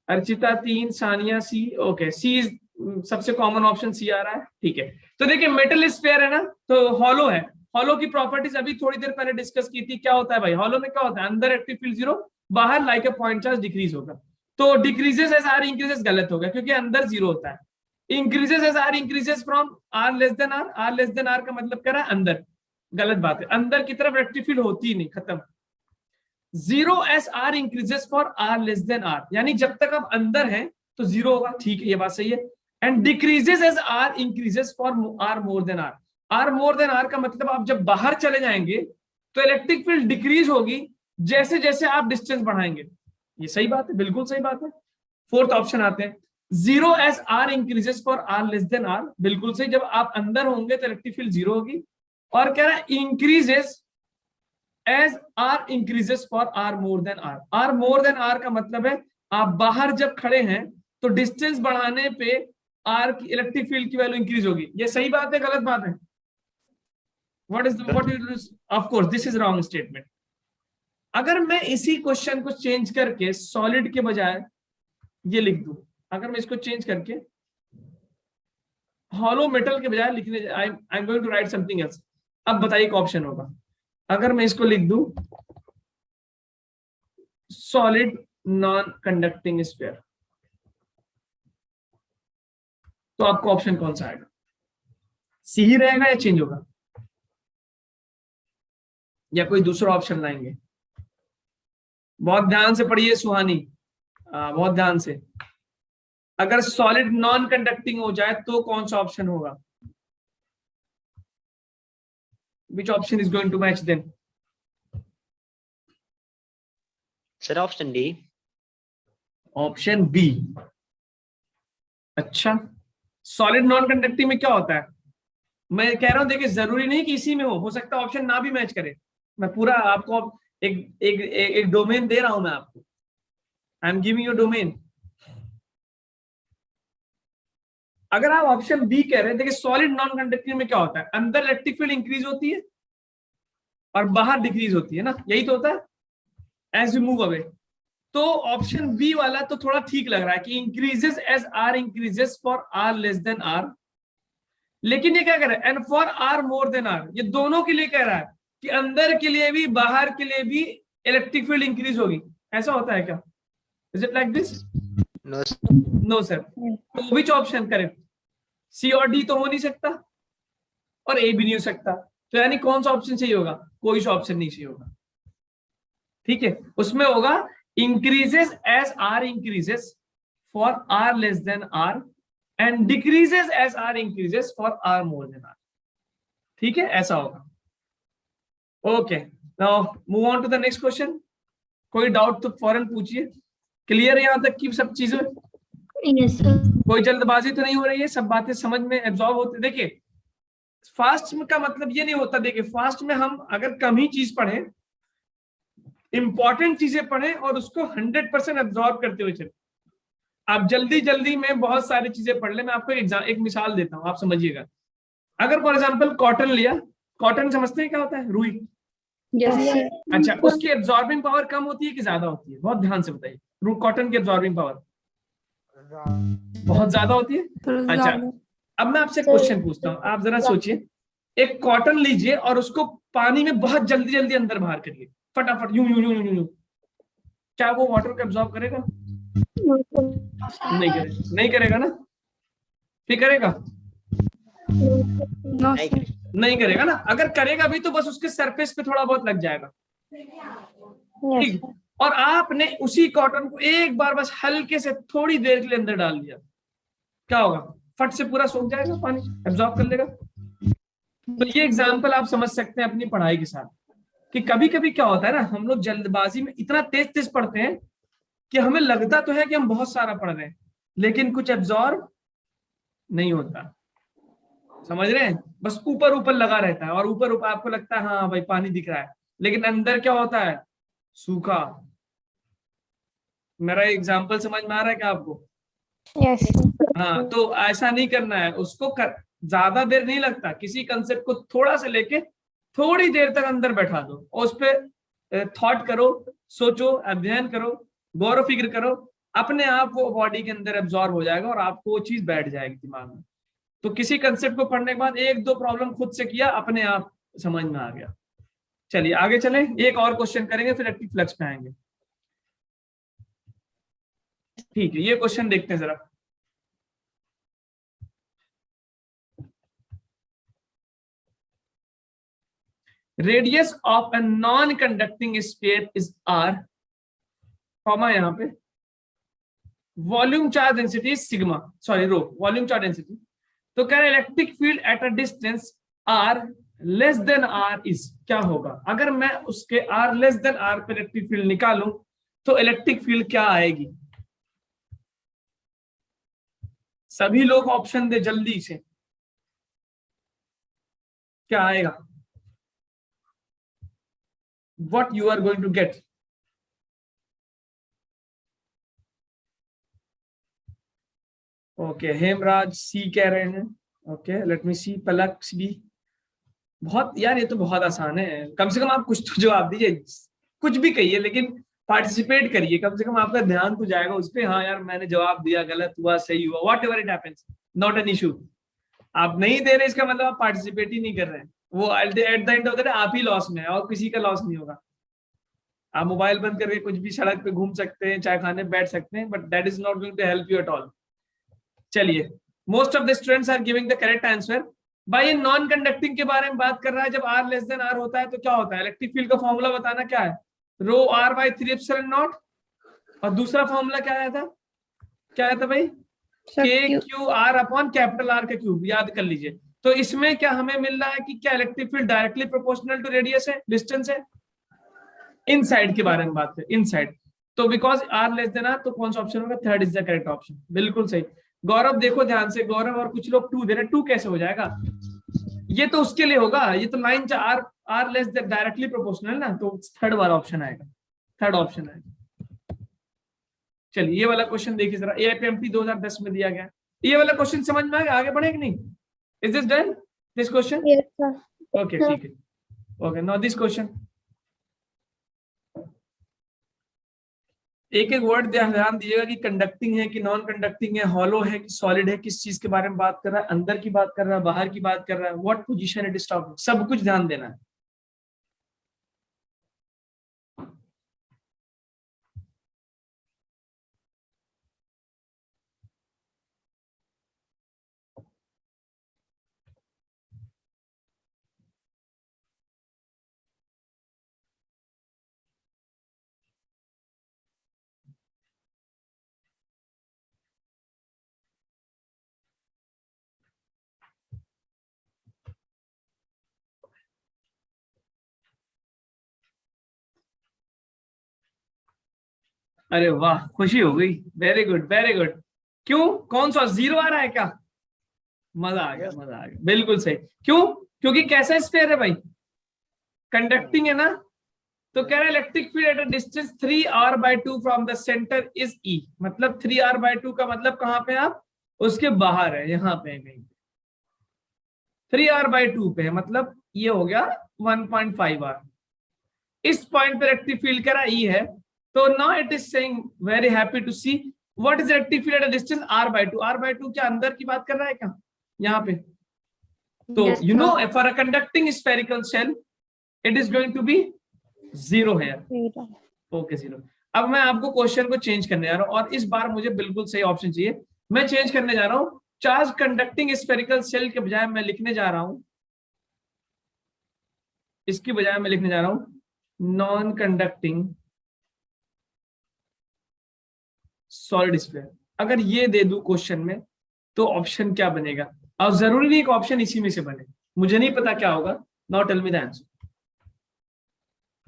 Archita 3, Sania C. Okay, C is सबसे कॉमन ऑप्शन, सी आ रहा है। ठीक है, तो देखिए मेटल स्फीयर है ना, तो हॉलो है। हॉलो की प्रॉपर्टीज अभी थोड़ी देर पहले डिस्कस की थी। क्या होता है भाई हॉलो में? क्या होता है? अंदर इलेक्ट्रिक फील्ड जीरो, बाहर like a point charge decrease होगा। तो डिक्रीजेस एज आर इंक्रीजेस गलत होगा क्योंकि अंदर जीरो होता है। Increases as r increases from r less than r, r less than r का मतलब क्या रहा है अंदर, गलत बात है, अंदर की तरफ इलेक्ट्रिक फील्ड होती ही नहीं, खत्म। Zero as r increases for r less than r, यानी जब तक आप अंदर हैं तो जीरो होगा, ठीक है ये बात सही है। And decreases as r increases for r more than r, r more than r का मतलब आप जब बाहर चले जाएंगे तो इलेक्ट्रिक फील्ड डिक्रीज होगी जैसे जैसे आप डिस्टेंस बढ़ाएंगे। ये सही बात है, बिल्कुल सही बात है। फोर्थ ऑप्शन आते हैं, zero as r increases for r less than r, बिल्कुल सही, जब आप अंदर होंगे तो इलेक्ट्रिक फील्ड जीरो होगी। और कह रहा है increases as r increases for r more than r, r more than r का मतलब है आप बाहर जब खड़े हैं तो डिस्टेंस बढ़ाने पे आर की इलेक्ट्रिक फील्ड की वैल्यू इंक्रीज होगी। ये सही बात है गलत बात है? What is of course this is wrong statement. अगर मैं इसी क्वेश्चन को चेंज करके सॉलिड के बजाय ये लिख दूं, अगर मैं इसको चेंज करके हॉलो मेटल के बजाय लिखने, I am going to write something else, अब बताइए क्या ऑप्शन होगा। अगर मैं इसको लिख दूं सॉलिड नॉन कंडक्टिंग स्फीयर, तो आपको ऑप्शन कौन सा आएगा? सी ही रहेगा या चेंज होगा, या कोई दूसरा ऑप्शन लाएंगे? बहुत ध्यान से पढ़िए सुहानी, बहुत ध्यान से। अगर सॉलिड नॉन कंडक्टिंग हो जाए तो कौन सा ऑप्शन होगा? Which option is going to match then? Sir, option D. Option B. अच्छा, सॉलिड नॉन कंडक्टिंग में क्या होता है? मैं कह रहा हूं देखिए, जरूरी नहीं कि इसी में हो सकता है ऑप्शन ना भी मैच करे। मैं पूरा आपको एक डोमेन दे रहा हूं मैं आपको, I am giving you domain. अगर आप ऑप्शन बी कह रहे हैं, देखिए सॉलिड नॉन कंडक्टिंग में क्या होता है, अंदर इलेक्ट्रिक फील्ड इंक्रीज होती है और बाहर डिक्रीज होती है ना, यही तो होता है एज यू मूव अवे। तो ऑप्शन बी वाला तो थोड़ा ठीक लग रहा है कि increases as r increases for r less than r, लेकिन ये क्या कह रहा है, and for r more than r, ये दोनों के लिए कह रहा है कि अंदर के लिए भी बाहर के लिए भी इलेक्ट्रिक फील्ड इंक्रीज होगी। ऐसा होता है क्या? Is it like this? No. No sir. तो विच ऑप्शन करेक्ट? सी और डी तो हो नहीं सकता और ए भी नहीं हो सकता, तो यानी कौन सा ऑप्शन चाहिए होगा? कोई सा ऑप्शन नहीं चाहिए होगा, ठीक है। उसमें होगा increases as r increases for r less than r and decreases as r increases for r more than r, ठीक है, ऐसा होगा। Okay, now move on to the next question. कोई डाउट तो फौरन पूछिए। क्लियर है यहां तक की सब चीजें? Yes, sir. कोई जल्दबाजी तो नहीं हो रही है? सब बातें समझ में एब्जॉर्ब होती? देखिए फास्ट का मतलब ये नहीं होता, देखिए फास्ट में हम अगर कम ही चीज पढ़ें, इंपॉर्टेंट चीजें पढ़ें और उसको 100% एब्जॉर्ब करते हुए चले। आप जल्दी जल्दी में बहुत सारी चीजें पढ़ ले। मैं आपको एक मिसाल देता हूं, आप समझिएगा। अगर फॉर एग्जाम्पल कॉटन लिया, कॉटन समझते हैं क्या होता है? रुई। Yes, sir. अच्छा, उसकी एब्जॉर्बिंग पावर कम होती है कि ज्यादा होती है? बहुत ध्यान से बताइए। कॉटन की एब्जॉर्बिंग पावर बहुत ज्यादा होती है। अच्छा, अब मैं आपसे क्वेश्चन पूछता हूँ, आप जरा सोचिए, एक कॉटन लीजिए और उसको पानी में बहुत जल्दी जल्दी अंदर बाहर करिए, फटाफट यूं यूं यूं यूं यूं, क्या वो वाटर को एब्जॉर्ब करेगा? नहीं करेगा, नहीं करेगा ना? फिर करेगा? No, नहीं sir. नहीं करेगा ना। अगर करेगा भी तो बस उसके सरफेस पे थोड़ा बहुत लग जाएगा, Yes, ठीक। sir. और आपने उसी कॉटन को एक बार बस हल्के से थोड़ी देर के लिए अंदर डाल दिया, क्या होगा? फट से पूरा सूख जाएगा, पानी एब्जॉर्ब कर लेगा। तो ये एग्जांपल आप समझ सकते हैं अपनी पढ़ाई के साथ कि कभी कभी क्या होता है ना, हम लोग जल्दबाजी में इतना तेज तेज पढ़ते हैं कि हमें लगता तो है कि हम बहुत सारा पढ़ रहे हैं, लेकिन कुछ एब्जॉर्ब नहीं होता। समझ रहे हैं? बस ऊपर ऊपर लगा रहता है और ऊपर ऊपर आपको लगता है हाँ भाई पानी दिख रहा है, लेकिन अंदर क्या होता है? सूखा। मेरा एग्जांपल समझ में आ रहा है क्या आपको? Yes, sir. हाँ, तो ऐसा नहीं करना है उसको। ज्यादा देर नहीं लगता, किसी कंसेप्ट को थोड़ा से लेके थोड़ी देर तक अंदर बैठा दो और उस पर थॉट करो, सोचो, अध्ययन करो, गौर फिक्र करो, अपने आप वो बॉडी के अंदर एब्जॉर्ब हो जाएगा और आपको वो चीज बैठ जाएगी दिमाग में। तो किसी कंसेप्ट को पढ़ने के बाद एक दो प्रॉब्लम खुद से किया, अपने आप समझ में आ गया। चलिए आगे चलें, एक और क्वेश्चन करेंगे फिर इलेक्ट्रिक फ्लक्स पे आएंगे। ठीक है, ये क्वेश्चन देखते हैं जरा। Radius of a non conducting sphere is R, comma यहाँ पे, volume charge density sigma, sorry rho, volume charge density. तो कह रहे electric field at a distance R less than R is, क्या होगा अगर मैं उसके आर लेस देन आर पे इलेक्ट्रिक फील्ड निकालूं तो इलेक्ट्रिक फील्ड क्या आएगी? सभी लोग ऑप्शन दे जल्दी से, क्या आएगा? What you are going to get? Okay, Hemraj C कह रहे हैं। Okay, let me see, Palak C. बहुत यार, ये तो बहुत आसान है, कम से कम आप कुछ तो जवाब दीजिए, कुछ भी कहिए लेकिन पार्टिसिपेट करिए, कम से कम आपका ध्यान तो जाएगा उस पर। हाँ यार, मैंने जवाब दिया, गलत हुआ सही हुआ, what ever it happens, not an issue. आप नहीं दे रहे इसका मतलब आप पार्टिसिपेट ही नहीं कर रहे हैं, वो at the end of the day आप ही लॉस में है और किसी का लॉस नहीं होगा। आप मोबाइल बंद करके कुछ भी सड़क पे घूम सकते हैं, चाय खाने बैठ सकते हैं, but that is not going to help you at all. चलिए, most of the students are giving the correct answer. भाई ये नॉन कंडक्टिंग के बारे में बात कर रहा है, जब आर लेस देन आर होता है तो क्या होता है? इलेक्ट्रिक फील्ड का फॉर्मूला बताना क्या है? रो आर बाई 3 एप्सिलॉन नॉट, और दूसरा फॉर्मूला क्या आया था? क्या आया था भाई? के Q R upon capital R का क्यूब, याद कर लीजिए। तो इसमें क्या हमें मिल रहा है कि क्या electric field directly proportional to radius है, डिस्टेंस है? इनसाइड के बारे में बात करें, इनसाइड। तो because r less than r, तो कौन सा ऑप्शन होगा? Third is the correct option, बिल्कुल सही। गौरव देखो ध्यान से, गौरव और कुछ लोग 2 दे रहे, 2 कैसे हो जाएगा? ये तो उसके लिए होगा, ये तो line r r less than directly proportional ना, तो थर्ड वाला ऑप्शन आएगा, थर्ड ऑप्शन आएगा। चलिए ये वाला क्वेश्चन देखिए जरा, एआईपीएमटी 2010 में दिया गया। ये वाला क्वेश्चन समझ में आ गया? आगे बढ़े कि नहीं? Is this done, this question? Yes, sir. Okay ठीक है। ओके, नाउ दिस क्वेश्चन, एक एक वर्ड ध्यान दीजिएगा कि कंडक्टिंग है कि नॉन कंडक्टिंग है, हॉलो है कि सॉलिड है, किस चीज के बारे में बात कर रहा है, अंदर की बात कर रहा है, बाहर की बात कर रहा है, what position it is talking, सब कुछ ध्यान देना है। अरे वाह, खुशी हो गई, वेरी गुड वेरी गुड। क्यों, कौन सा जीरो आ रहा है क्या? मजा आ गया, मजा आ गया, बिल्कुल सही। क्यों? क्योंकि कैसा स्फीयर है भाई? कंडक्टिंग है ना। तो कह रहे electric field at a distance 3r/2 from the centre is E, मतलब 3r/2 का मतलब कहां पे आप? उसके बाहर है, यहाँ पे कहीं 3r/2 पे है, मतलब ये हो गया 1.5r। इस पॉइंट पे इलेक्ट्रिक फील्ड कह रहा E है, तो now it is saying very happy to see what is electric field at a distance r/2। r/2 क्या अंदर की बात कर रहा है क्या यहाँ पे? तो Yes, you know sir. For a conducting spherical shell it is going to be zero है। Zero. Okay, zero. अब मैं आपको क्वेश्चन को चेंज करने जा रहा हूं, और इस बार मुझे बिल्कुल सही ऑप्शन चाहिए। मैं चेंज करने जा रहा हूं, चार्ज कंडक्टिंग स्फेरिकल शेल के बजाय मैं लिखने जा रहा हूं, इसकी बजाय मैं लिखने जा रहा हूं नॉन कंडक्टिंग सॉलिड स्फीयर। अगर ये दे दूं क्वेश्चन में तो ऑप्शन क्या बनेगा? और जरूरी नहीं एक ऑप्शन इसी में से बने, मुझे नहीं पता क्या होगा, now tell me the answer.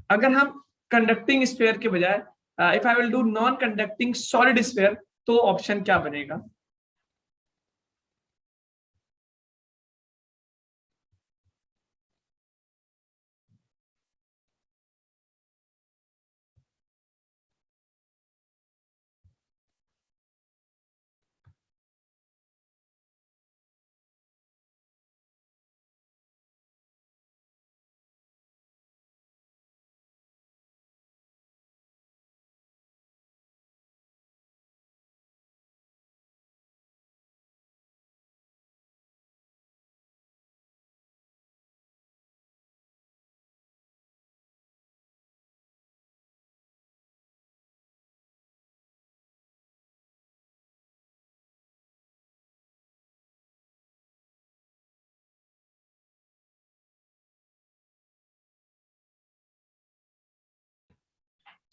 अगर हम कंडक्टिंग स्फीयर के बजाय if I will do non conducting solid sphere, तो ऑप्शन क्या बनेगा?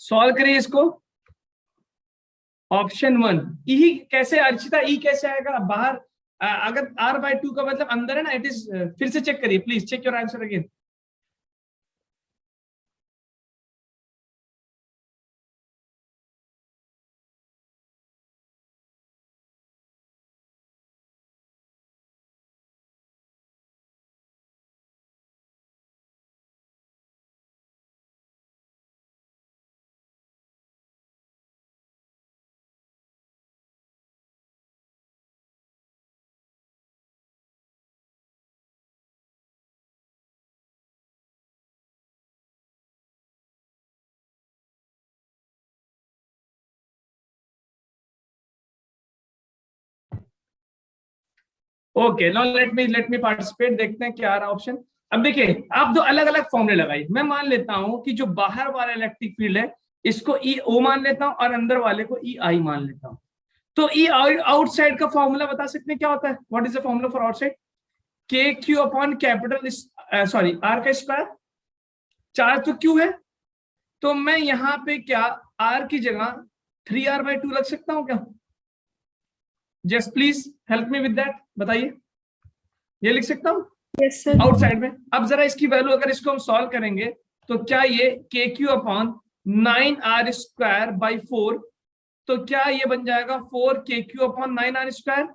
सॉल्व करिए इसको। ऑप्शन 1 ई कैसे, अर्चिता ई कैसे आएगा बाहर? अगर r/2 का मतलब अंदर है ना, इट इज, फिर से चेक करिए please, check your answer again. Okay, now let me participate, देखते हैं क्या आ रहा ऑप्शन। अब देखिए, आप दो अलग अलग फॉर्मूले लगाइए। मैं मान लेता हूं कि जो बाहर वाला इलेक्ट्रिक फील्ड है इसको ई ओ मान लेता हूं और अंदर वाले को ई आई मान लेता हूं। तो ई आउटसाइड का फॉर्मूला बता सकते हैं क्या होता है? What is the formula for outside? K Q upon capital sorry R का स्क्वायर। चार्ज तो क्यू है, तो मैं यहाँ पे क्या आर की जगह 3r/2 रख सकता हूँ क्या? Just please help me with that, बताइए। ये लिख सकता हूँ Yes, sir. आउटसाइड में। अब जरा इसकी वैल्यू अगर इसको हम सॉल्व करेंगे तो क्या ये के क्यू अपॉन 9r²/4, तो क्या ये बन जाएगा 4kq अपॉन 9r²?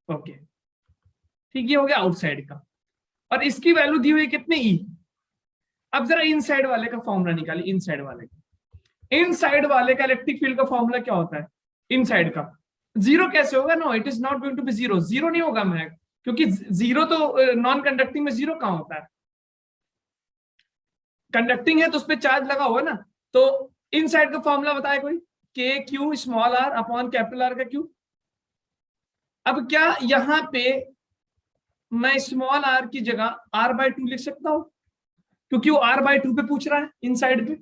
ओके, ठीक, ये हो गया आउटसाइड का। और इसकी वैल्यू दी हुई कितने ई। अब जरा इनसाइड वाले का फॉर्मूला निकालिए। इनसाइड वाले का, इनसाइड वाले का इलेक्ट्रिक फील्ड का फॉर्मूला क्या होता है? इनसाइड का जीरो कैसे होगा? No, it is not going to be zero. Zero नहीं होगा मैं, क्योंकि जीरो तो नॉन कंडक्टिंग में जीरो कहां होता है? कंडक्टिंग है तो उस पर चार्ज लगा हुआ ना। तो इनसाइड का फॉर्मूला बताए कोई? K q small r upon capital R का क्यू। अब क्या यहां पे मैं स्मॉल आर की जगह r/2 लिख सकता हूं, क्योंकि वो r/2 पे पूछ रहा है इनसाइड पे।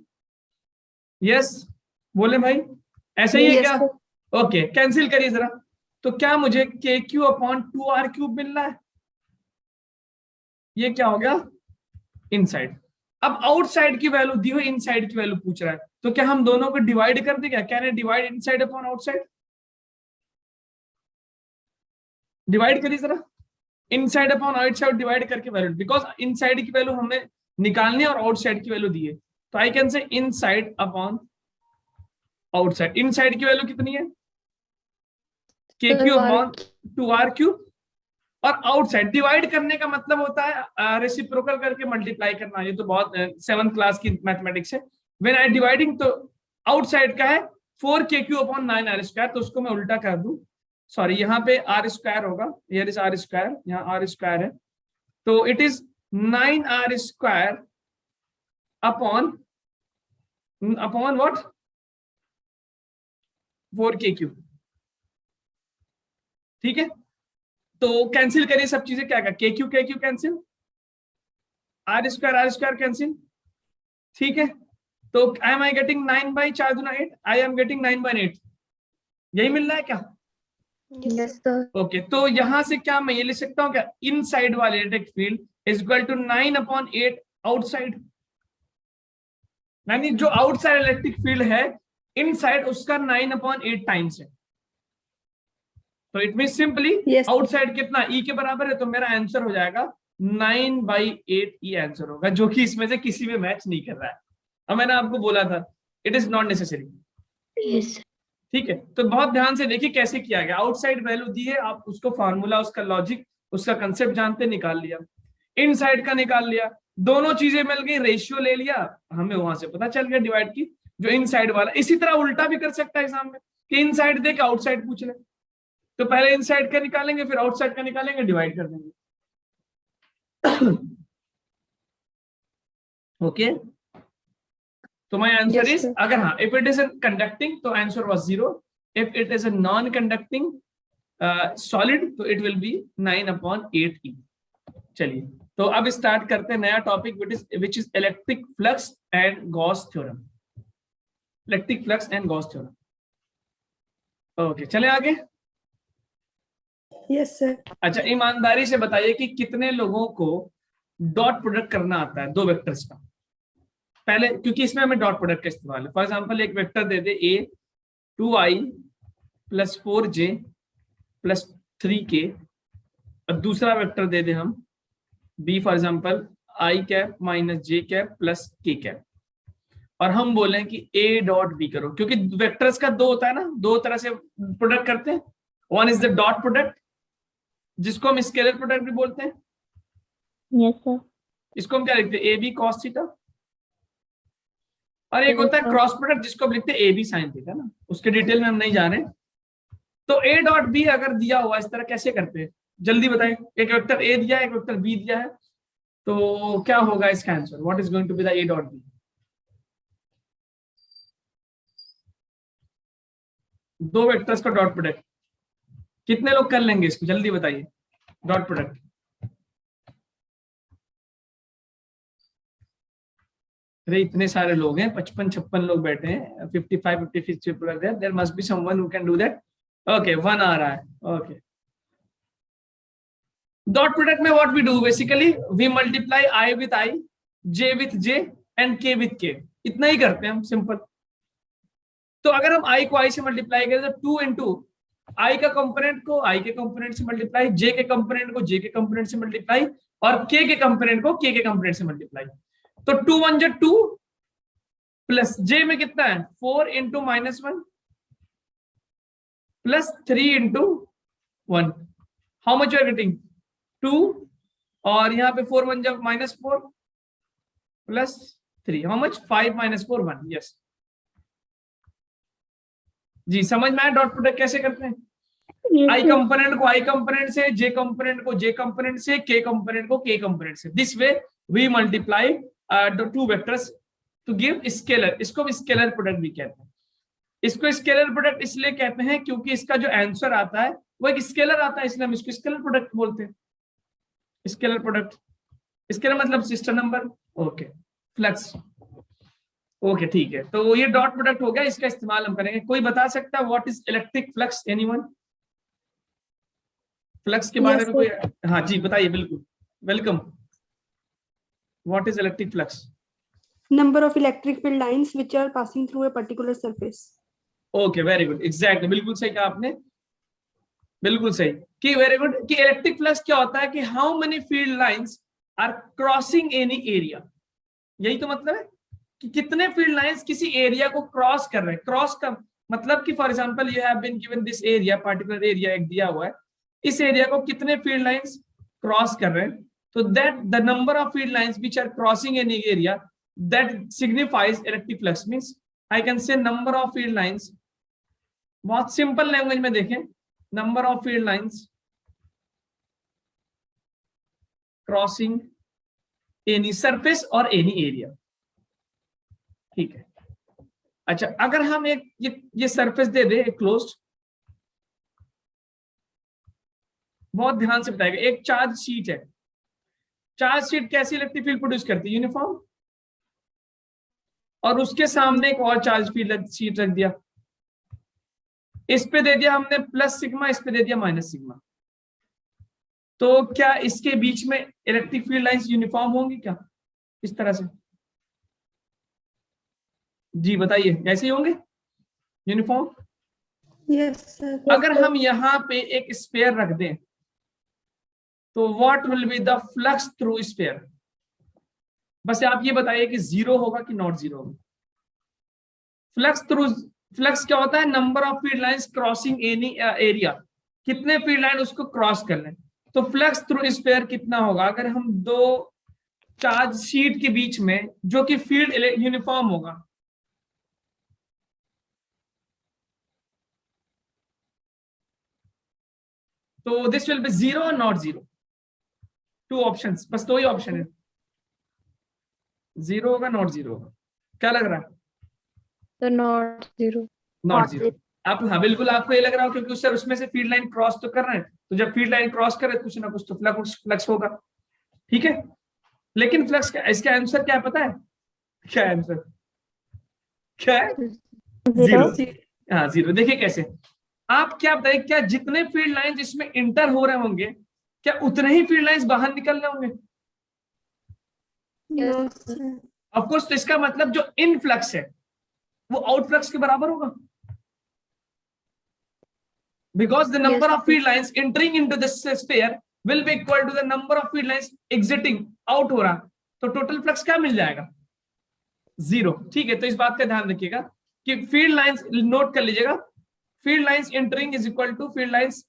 यस, बोले भाई, ऐसे ही है Yes, क्या? sir. ओके, कैंसिल करिए जरा। तो क्या मुझे के क्यू अपॉन 2r³ मिल रहा है? ये क्या हो गया? इनसाइड। अब आउटसाइड की वैल्यू दी हुई, इनसाइड की वैल्यू पूछ रहा है, तो क्या हम दोनों को डिवाइड कर दें? क्या कह रहे हैं? Divide inside upon outside. Divide करिए जरा, इनसाइड अपॉन आउटसाइड डिवाइड करके वैल्यू, बिकॉज इनसाइड की वैल्यू हमें निकालनी है और आउटसाइड की वैल्यू दी है। तो आई कैन से इनसाइड अपॉन आउटसाइड। इनसाइड की वैल्यू कितनी है? के क्यू अपॉन 2r³ और आउटसाइड डिवाइड करने का मतलब होता है रेसिप्रोकल करके मल्टीप्लाई करना। ये तो बहुत 7th क्लास की मैथमेटिक्स है। व्हेन आई डिवाइडिंग, तो आउटसाइड का है 4kq अपॉन 9r², तो उसको मैं उल्टा कर दूं, सॉरी यहाँ पे r² होगा, हियर इज r², यहाँ r² है, तो it is 9r² upon what? 4kq। ठीक है, तो कैंसिल करिए सब चीजें। क्या क्या? के क्यू कैंसिल, r² कैंसिल। ठीक है, तो एम आई गेटिंग 9/4 दूना 8, आई एम गेटिंग 9/8। यही मिल रहा है क्या? Yes, sir. ओके, तो यहां से क्या मैं ये लिख सकता हूँ क्या? इनसाइड वाले electric field is equal to 9/8 outside. यानी जो आउटसाइड इलेक्ट्रिक फील्ड है इनसाइड उसका 9/8 टाइम्स है। तो it mean simply Yes. Outside कितना ई के बराबर है, तो मेरा आंसर हो जाएगा 9/8 ई आंसर होगा, जो कि इसमें से किसी में मैच नहीं कर रहा है। अब मैंने आपको बोला था it is not necessary. Yes. ठीक है, तो बहुत ध्यान से देखिए कैसे किया गया। आउटसाइड वैल्यू दी है, आप उसको फार्मूला, उसका लॉजिक, उसका कंसेप्ट जानते निकाल लिया। इनसाइड का निकाल लिया, दोनों चीजें मिल गई, रेशियो ले लिया, हमें वहां से पता चल गया डिवाइड की जो इनसाइड वाला। इसी तरह उल्टा भी कर सकता है एग्जाम में कि इनसाइड दे के आउटसाइड पूछ ले, तो पहले इनसाइड का निकालेंगे फिर आउटसाइड का निकालेंगे, डिवाइड कर देंगे। ओके, तो my answer Yes, is, sir. अगर हाँ इफ इट इज कंडक्टिंग तो answer was 0, if it is a non conducting solid तो इट विल बी 9/8 ई। चलिए, तो अब स्टार्ट करते हैं नया topic which is electric flux and Gauss theorem. Electric flux and Gauss theorem. Okay, चले आगे। Yes, sir. अच्छा, ईमानदारी से बताइए कि कितने लोगों को डॉट प्रोडक्ट करना आता है दो वेक्टर्स का? पहले, क्योंकि इसमें हमें डॉट प्रोडक्ट का इस्तेमाल है। फॉर एग्जांपल एक vector they they a 2i + 4j + 3k, और दूसरा वेक्टर दे दे हम b for example i cap - j cap + k cap, और हम बोलें कि a डॉट b करो, क्योंकि वेक्टर्स का दो होता है ना, दो तरह से प्रोडक्ट करते हैं। One is the dot product, जिसको हम स्केलर प्रोडक्ट भी बोलते हैं। Yes, sir. इसको हम क्या लिखते हैं, ab cos थीटा। और एक Yes, होता है sir. क्रॉस प्रोडक्ट, जिसको हम लिखते हैं ab sin थीटा ना, उसके डिटेल में हम नहीं जा रहे। तो a डॉट b अगर दिया हुआ इस तरह कैसे करते हैं, जल्दी बताएं। एक वेक्टर a दिया है, एक वेक्टर b दिया है, तो क्या होगा इसका answer, what is going to be the a dot b? दो वेक्टर्स का डॉट प्रोडक्ट, कितने लोग कर लेंगे इसको, जल्दी बताइए। डॉट प्रोडक्ट अरे इतने सारे लोग हैं, 55-56 लोग बैठे हैं, 55-56 people are there. There must be someone who can do that. Okay, 1 आ रहा है। Okay. Dot product में what we do basically, we multiply I with I, J with J and K with K. इतना ही करते हैं हम, simple. तो अगर हम I को I से मल्टीप्लाई करें तो 2 into I का कंपोनेंट को I के कंपोनेंट से मल्टीप्लाई, J के कंपोनेंट को J के कंपोनेंट से मल्टीप्लाई, और K के कंपोनेंट को K के कंपोनेंट से मल्टीप्लाई। तो 2 1 जा 2 प्लस J में कितना है 4 into -1 plus 3 into 1, how much you are getting 2, और यहाँ पे 4 1 जा -4 प्लस 3, हाउ मच 5 - 4 1। यस जी, समझ में आया डॉट प्रोडक्ट कैसे करते हैं। Yes, आई sir. कंपोनेंट को आई कंपोनेंट से, जे कंपोनेंट को जे कंपोनेंट से, के कंपोनेंट को के कंपोनेंट से। This way we multiply two vectors to give scalar. इसको स्केलर प्रोडक्ट भी कहते हैं। इसको स्केलर प्रोडक्ट इसलिए कहते हैं क्योंकि इसका जो आंसर आता है वो एक स्केलर आता है, इसलिए हम इसको स्केलर प्रोडक्ट बोलते हैं। स्केलर प्रोडक्ट, स्केलर मतलब system number. Okay, flux. Okay ठीक है, तो ये डॉट प्रोडक्ट हो गया, इसका इस्तेमाल हम करेंगे। कोई बता सकता है what is electric flux, anyone? Flux के बारे Yes, में कोई? हाँ जी बताइए, बिल्कुल welcome. What is electric flux? Number of electric field lines which are passing through a particular surface. Okay very good, exactly, बिल्कुल सही कहा आपने, बिल्कुल सही। कि वेरी गुड, कि इलेक्ट्रिक फ्लक्स क्या होता है कि how many field lines are crossing any area. यही तो मतलब है कि कितने फील्ड लाइंस किसी एरिया को क्रॉस कर रहे हैं। क्रॉस का मतलब कि for example you have been given this area, particular area एक दिया हुआ है, इस एरिया को कितने फील्ड लाइंस क्रॉस कर रहे हैं, तो that the number of field lines which are crossing any area, that signifies electric flux। means I can say number of field lines, बहुत सिंपल लैंग्वेज में देखें, number of field lines crossing any surface और any area. ठीक है, अच्छा अगर हम एक ये सरफेस दे दे क्लोज्ड, बहुत ध्यान से बताएगा, एक चार्ज शीट है, चार्ज शीट कैसी इलेक्ट्रिक फील्ड प्रोड्यूस करती है, यूनिफॉर्म, और उसके सामने एक और चार्ज फील्ड शीट रख दिया, इस पे दे दिया हमने प्लस सिग्मा, इस पे दे दिया माइनस सिग्मा, तो क्या इसके बीच में इलेक्ट्रिक फील्ड लाइंस यूनिफॉर्म होंगी क्या इस तरह से? जी बताइए, ऐसे ही होंगे यूनिफॉर्म? Yes, sir. अगर हम यहाँ पे एक स्फीयर रख दें तो what will be the flux through sphere? बस आप ये बताइए कि जीरो होगा कि नॉट जीरो होगा। फ्लक्स थ्रू, फ्लक्स क्या होता है, number of field lines crossing any area, कितने फील्ड लाइन उसको क्रॉस कर लें। तो फ्लक्स थ्रू स्फीयर कितना होगा अगर हम दो चार्ज शीट के बीच में, जो कि फील्ड यूनिफॉर्म होगा, तो दिस विल बी जीरो और नॉट जीरो। टू ऑप्शंस, बस दो ही ऑप्शन है, जीरो होगा नॉट जीरो होगा। क्या लग रहा है? So not zero. Not zero. आप हाँ बिल्कुल, आपको ये लग रहा हो क्योंकि सर उसमें से फील्ड लाइन क्रॉस तो कर रहे हैं, तो जब फील्ड लाइन क्रॉस करे कुछ ना कुछ तो फ्लक्स होगा। ठीक है, लेकिन फ्लक्स का इसका आंसर क्या पता है? क्या आंसर क्या है? जीरो। हाँ जीरो। देखिए कैसे, आप क्या बताइए, क्या जितने फील्ड लाइंस इसमें इंटर हो रहे होंगे, क्या उतने ही फील्ड लाइंस बाहर निकल रहे होंगे? No, sir. ऑफ कोर्स, तो इसका मतलब जो इनफ्लक्स है वो आउटफ्लक्स के बराबर होगा, because the number Yes, of field lines entering into the sphere will be equal to the number of field lines exiting out हो रहा, तो टोटल फ्लक्स क्या मिल जाएगा? 0। ठीक है, तो इस बात का ध्यान रखिएगा कि फील्ड लाइंस नोट कर लीजिएगा, field lines entering is equal to field lines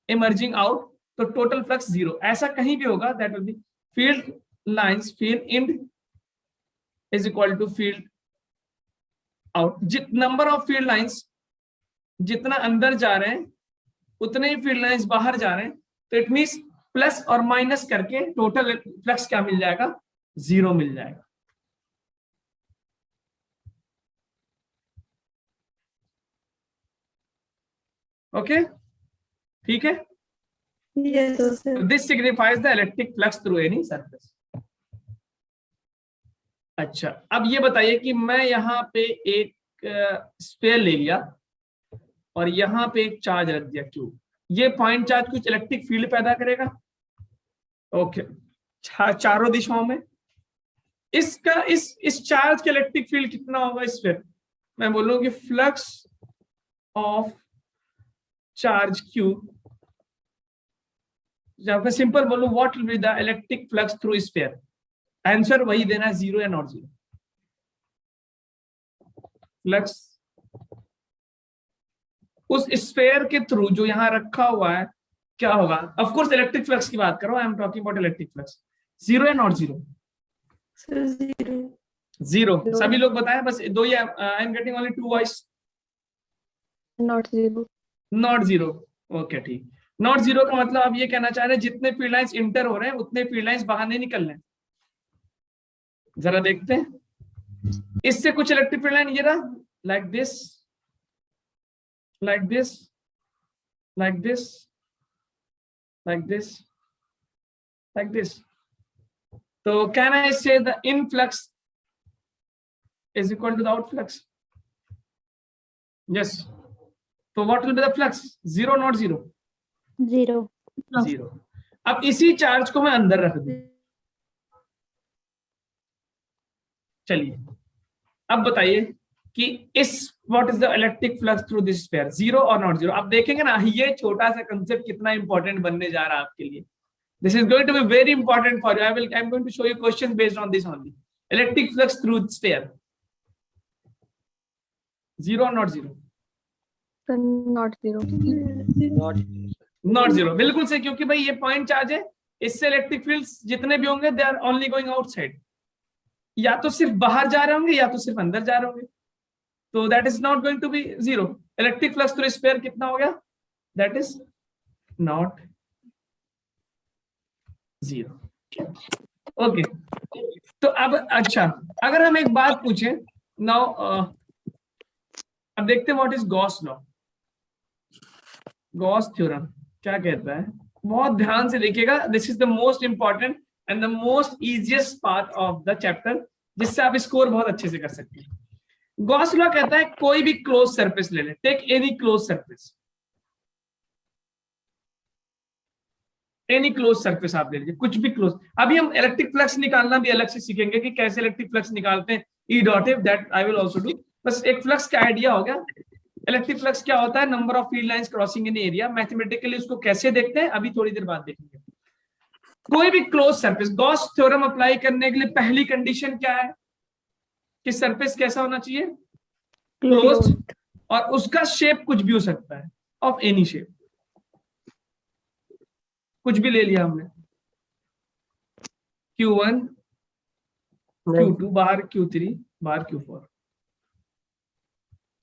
emerging out, तो टोटल फ्लक्स 0। ऐसा कहीं भी होगा, that will be field lines field in is equal to field out. Number of field lines जितना अंदर जा रहे हैं उतने ही फील्ड लाइंस बाहर जा रहे हैं, तो इट मींस प्लस और माइनस करके टोटल फ्लक्स क्या मिल जाएगा? 0 मिल जाएगा। ओके, ठीक है। Yes, sir. This signifies the electric flux through any surface. अच्छा, अब ये बताइए कि मैं यहाँ पे एक स्फीयर ले लिया और यहाँ पे एक चार्ज रख दिया Q, ये पॉइंट चार्ज कुछ इलेक्ट्रिक फील्ड पैदा करेगा। ओके, चारों दिशाओं में इसका इस चार्ज का इलेक्ट्रिक फील्ड कितना होगा? इस पर मैं बोलूँ कि फ्लक्स ऑफ चार्ज Q, जब मैं सिंपल बोलूं what will be the electric flux through sphere, answer वही देना है, 0 या नॉट 0। फ्लक्स उस स्फीयर के थ्रू जो यहां रखा हुआ है क्या होगा? ऑफ कोर्स इलेक्ट्रिक फ्लक्स की बात करो, I am talking about electric flux. 0 या नॉट 0? Sir, 0. 0। सभी लोग बताएं, बस दो ही, I am getting only 2 voice. Not 0. Not 0, okay ठीक। नॉट 0 का मतलब आप ये कहना चाह रहे हैं जितने फील्ड लाइंस इंटर हो रहे हैं उतने फील्ड लाइंस बाहर नहीं निकल रहे हैं। जरा देखते हैं, इससे कुछ इलेक्ट्रिक फील्ड लाइन ये रहा, like this, like this, like this, like this, like this. So can I say the influx is equal to the outflux? Yes. So what will be the flux? 0, not 0? 0. 0। अब इसी charge को मैं अंदर रख दूं, चलिए अब बताइए कि इस what is the electric flux through this sphere, 0 और नॉट 0? आप देखेंगे ना, ये छोटा सा कंसेप्ट कितना इंपॉर्टेंट बनने जा रहा है आपके लिए। This is going to be very important for you. I am going to show you questions based on this only. Electric flux through sphere, 0 और नॉट 0? Not 0. नॉट 0, बिल्कुल से, क्योंकि भाई ये पॉइंट चार्ज है, इससे इलेक्ट्रिक फील्ड्स जितने भी होंगे they are only going outside, या तो सिर्फ बाहर जा रहे होंगे या तो सिर्फ अंदर जा रहे होंगे, तो that is not going to be 0। Electric flux through sphere कितना हो गया? That is not 0। ओके, तो अब अच्छा, अगर हम एक बात पूछें नाउ, अब देखते हैं what is Gauss law, Gauss theorem क्या कहता है। बहुत ध्यान से देखिएगा, this is the most important and the most easiest part of the chapter, जिससे आप स्कोर बहुत अच्छे से कर सकते हैं। गॉस लॉ कहता है कोई भी क्लोज सरफेस ले ले, take any close surface, any close surface आप ले लीजिए, कुछ भी क्लोज। अभी हम इलेक्ट्रिक फ्लक्स निकालना भी अलग से सीखेंगे कि कैसे इलेक्ट्रिक फ्लक्स निकालते हैं, E dot F, that I will also do. बस एक फ्लक्स का आइडिया हो गया। इलेक्ट्रिक फ्लक्स क्या होता है? Number of field lines crossing in area. Mathematically उसको कैसे देखते हैं अभी थोड़ी देर बाद देखेंगे। कोई भी close surface, Gauss theorem apply करने के लिए पहली कंडीशन क्या है कि सरफेस कैसा होना चाहिए? क्लोज, और उसका शेप कुछ भी हो सकता है, ऑफ एनी शेप, कुछ भी ले लिया हमने, Q1, Q2 बाहर, Q3 बाहर, Q4।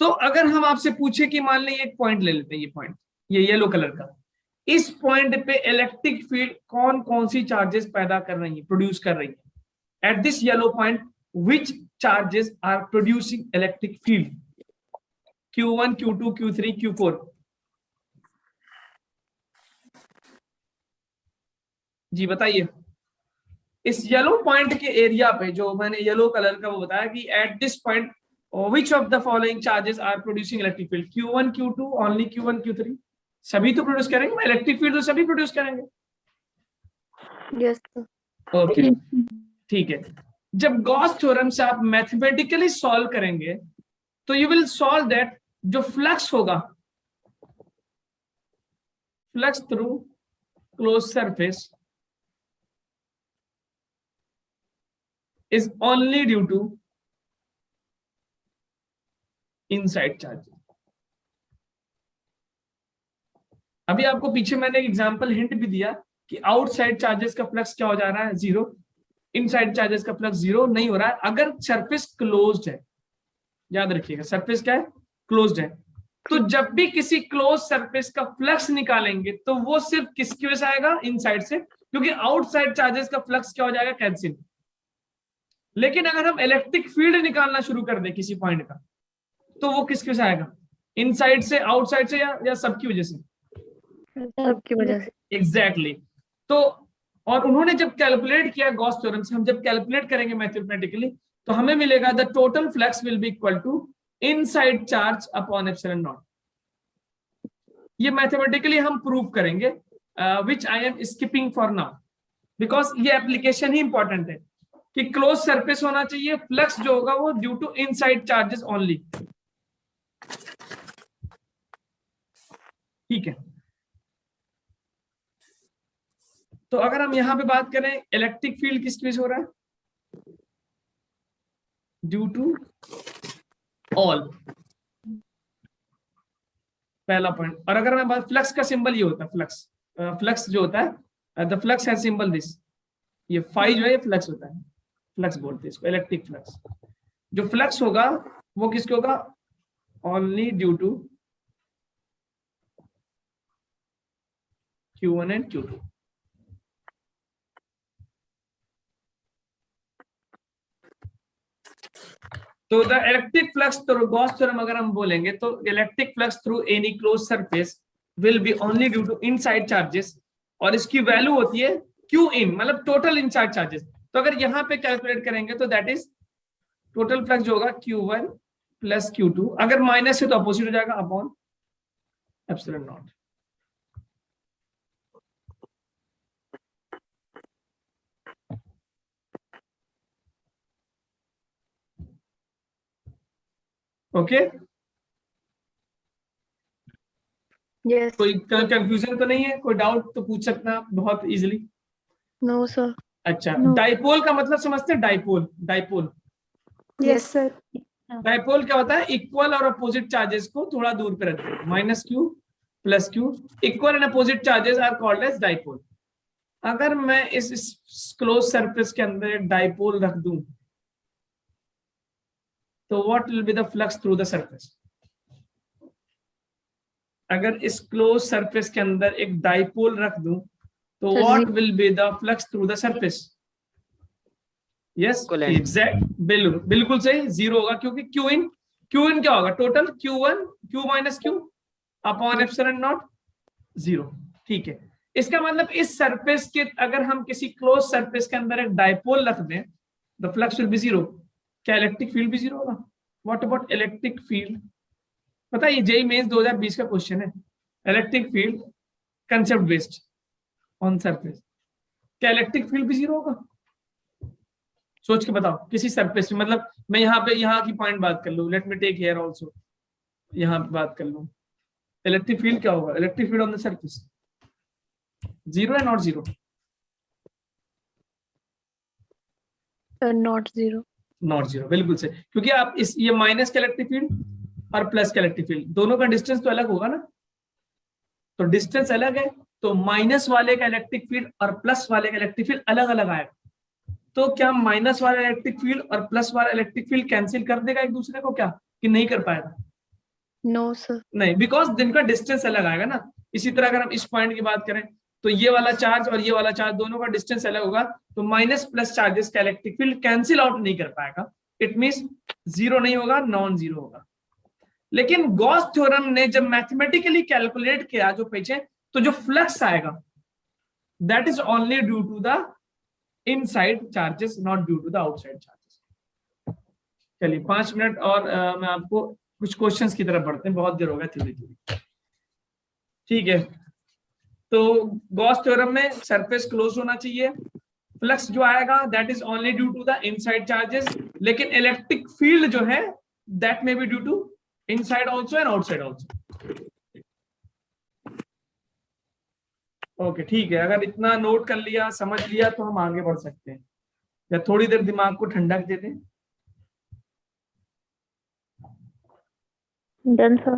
तो अगर हम आपसे पूछे कि मान लें एक पॉइंट ले लेते हैं, ये पॉइंट, ये येलो कलर का, इस पॉइंट पे इलेक्ट्रिक फील्ड कौन कौन सी चार्जेस पैदा कर रही है, प्रोड्यूस कर रही है? At this yellow point which charges are producing electric field? Q1, Q2, Q3, Q4। जी बताइए, इस येलो पॉइंट के एरिया पे जो मैंने येलो कलर का वो बताया कि at this point which of the following charges are producing electric field? Q1, Q2, only Q1, Q3? सभी तो प्रोड्यूस करेंगे ना इलेक्ट्रिक फील्ड, तो सभी प्रोड्यूस करेंगे। Yes, sir. ओके ठीक है, जब गॉस थ्योरम से आप मैथमेटिकली सॉल्व करेंगे तो यू विल सॉल्व दैट जो फ्लक्स होगा, flux through close surface is only due to inside charges. अभी आपको पीछे मैंने एक एग्जांपल हिंट भी दिया कि आउटसाइड चार्जेस का फ्लक्स क्या हो जा रहा है, जीरो। इनसाइड चार्जेस का फ्लक्स जीरो नहीं हो रहा है अगर सरफेस क्लोज्ड है। याद रखिएगा, सरफेस क्या है, क्लोज्ड है। तो जब भी किसी क्लोज सरफेस का फ्लक्स निकालेंगे तो वो सिर्फ किसकी वजह से आएगा, इनसाइड से, क्योंकि आउटसाइड चार्जेस का फ्लक्स क्या हो जाएगा, कैंसिल। लेकिन अगर हम इलेक्ट्रिक फील्ड निकालना शुरू कर दें किसी पॉइंट का तो वो किसकी वजह से आएगा, इनसाइड से, आउटसाइड से, या सबकी वजह से, सबकी वजह से। एग्जैक्टली तो और उन्होंने जब कैलकुलेट किया गॉस थ्योरम से, हम जब कैलकुलेट करेंगे मैथमेटिकली तो हमें मिलेगा the total flux will be equal to inside charge upon epsilon naught. ये मैथमेटिकली हम प्रूव करेंगे, which I am skipping for now, because ये एप्लीकेशन ही इंपॉर्टेंट है कि क्लोज सरफेस होना चाहिए, फ्लक्स जो होगा वो due to inside charges only. ठीक है, तो अगर हम यहां पे बात करें इलेक्ट्रिक फील्ड किसकी वजह से हो रहा है, ड्यू टू ऑल, पहला पॉइंट। और अगर मैं बात, फ्लक्स का सिंबल ये होता है, फ्लक्स, फ्लक्स जो होता है, the flux has symbol this, ये फाई जो है फ्लक्स होता है, फ्लक्स बोलते हैं इसको, इलेक्ट्रिक फ्लक्स। जो फ्लक्स होगा वो किसके होगा, only due to Q1 and Q2। तो the electric flux through Gauss theorem अगर हम बोलेंगे तो electric flux through any close surface will be only due to inside charges, और इसकी वैल्यू होती है Q इन, मतलब टोटल इनसाइड चार्जेस। तो अगर यहां पे कैलकुलेट करेंगे तो दैट इज टोटल फ्लक्स जो होगा Q1 प्लस Q2, अगर माइनस है तो अपोजिट हो जाएगा, upon epsilon not. Okay, yes. कोई कंफ्यूजन तो नहीं है, कोई डाउट तो पूछ सकते हैं आप बहुत इजीली। No sir. अच्छा, No. डाइपोल का मतलब समझते हैं, dipole, dipole, Yes, sir. Dipole क्या होता है, इक्वल और अपोजिट चार्जेस को थोड़ा दूर पे रखते हैं, minus q plus q, equal and opposite charges are called as dipole. अगर मैं इस क्लोज सरफेस के अंदर एक डाइपोल रख दूं तो what will be the flux through the surface, अगर इस क्लोज सरफेस के अंदर एक डाइपोल रख दूं तो what will be the flux through the surface, yes exact, बिल्कुल सही, जीरो होगा, क्योंकि क्यू इन क्या होगा, total Q1 Q minus Q upon epsilon not, zero. ठीक है, इसका मतलब इस सरफेस के, अगर हम किसी क्लोज सरफेस के अंदर एक डाइपोल रख दें the flux will B zero. क्या इलेक्ट्रिक फील्ड भी जीरो होगा? What about electric field? पता है ये जेईई मेंस 2020 का क्वेश्चन है, electric field concept based on surface, क्या इलेक्ट्रिक फील्ड भी जीरो होगा? सोच के बताओ, किसी सरफेस में, मतलब मैं यहाँ की पॉइंट बात कर लूं, let me take here also, यहाँ पे बात कर लूं, इलेक्ट्रिक फील्ड क्या होगा, electric field on the surface zero है, not zero? Not zero. Not zero, बिल्कुल से, क्योंकि आप ये माइनस का इलेक्ट्रिक फील्ड और प्लस का इलेक्ट्रिक फील्ड दोनों का डिस्टेंस तो अलग होगा ना, तो डिस्टेंस अलग है तो माइनस वाले का इलेक्ट्रिक फील्ड और प्लस वाले का इलेक्ट्रिक फील्ड अलग अलग आएगा। तो क्या माइनस वाला इलेक्ट्रिक फील्ड और प्लस वाला इलेक्ट्रिक फील्ड कैंसिल कर देगा एक दूसरे को क्या, कि नहीं कर पाएगा? No sir. नहीं, बिकॉज दिन का डिस्टेंस अलग आएगा ना। इसी तरह अगर हम इस पॉइंट की बात करें तो ये वाला चार्ज और ये वाला चार्ज दोनों का डिस्टेंस अलग होगा, तो माइनस प्लस चार्जेस का इलेक्ट्रिक फील्ड कैंसिल आउट नहीं कर पाएगा, इट मींस जीरो नहीं होगा, नॉन जीरो होगा। लेकिन गॉस थ्योरम ने जब मैथमेटिकली कैलकुलेट किया जो पीछे, तो जो फ्लक्स आएगा that is only due to the inside charges, not due to the outside charges. चलिए 5 मिनट और मैं आपको कुछ क्वेश्चंस की तरफ बढ़ते हैं, बहुत देर हो गया थ्योरी। ठीक है, तो गॉस थ्योरम में सरफेस क्लोज होना चाहिए, फ्लक्स जो आएगा that is only due to the inside charges, लेकिन इलेक्ट्रिक फील्ड जो है that may be due to inside also and outside also. Okay ठीक है, अगर इतना नोट कर लिया, समझ लिया, तो हम आगे बढ़ सकते हैं, या थोड़ी देर दिमाग को ठंडक दे दें। Done, sir.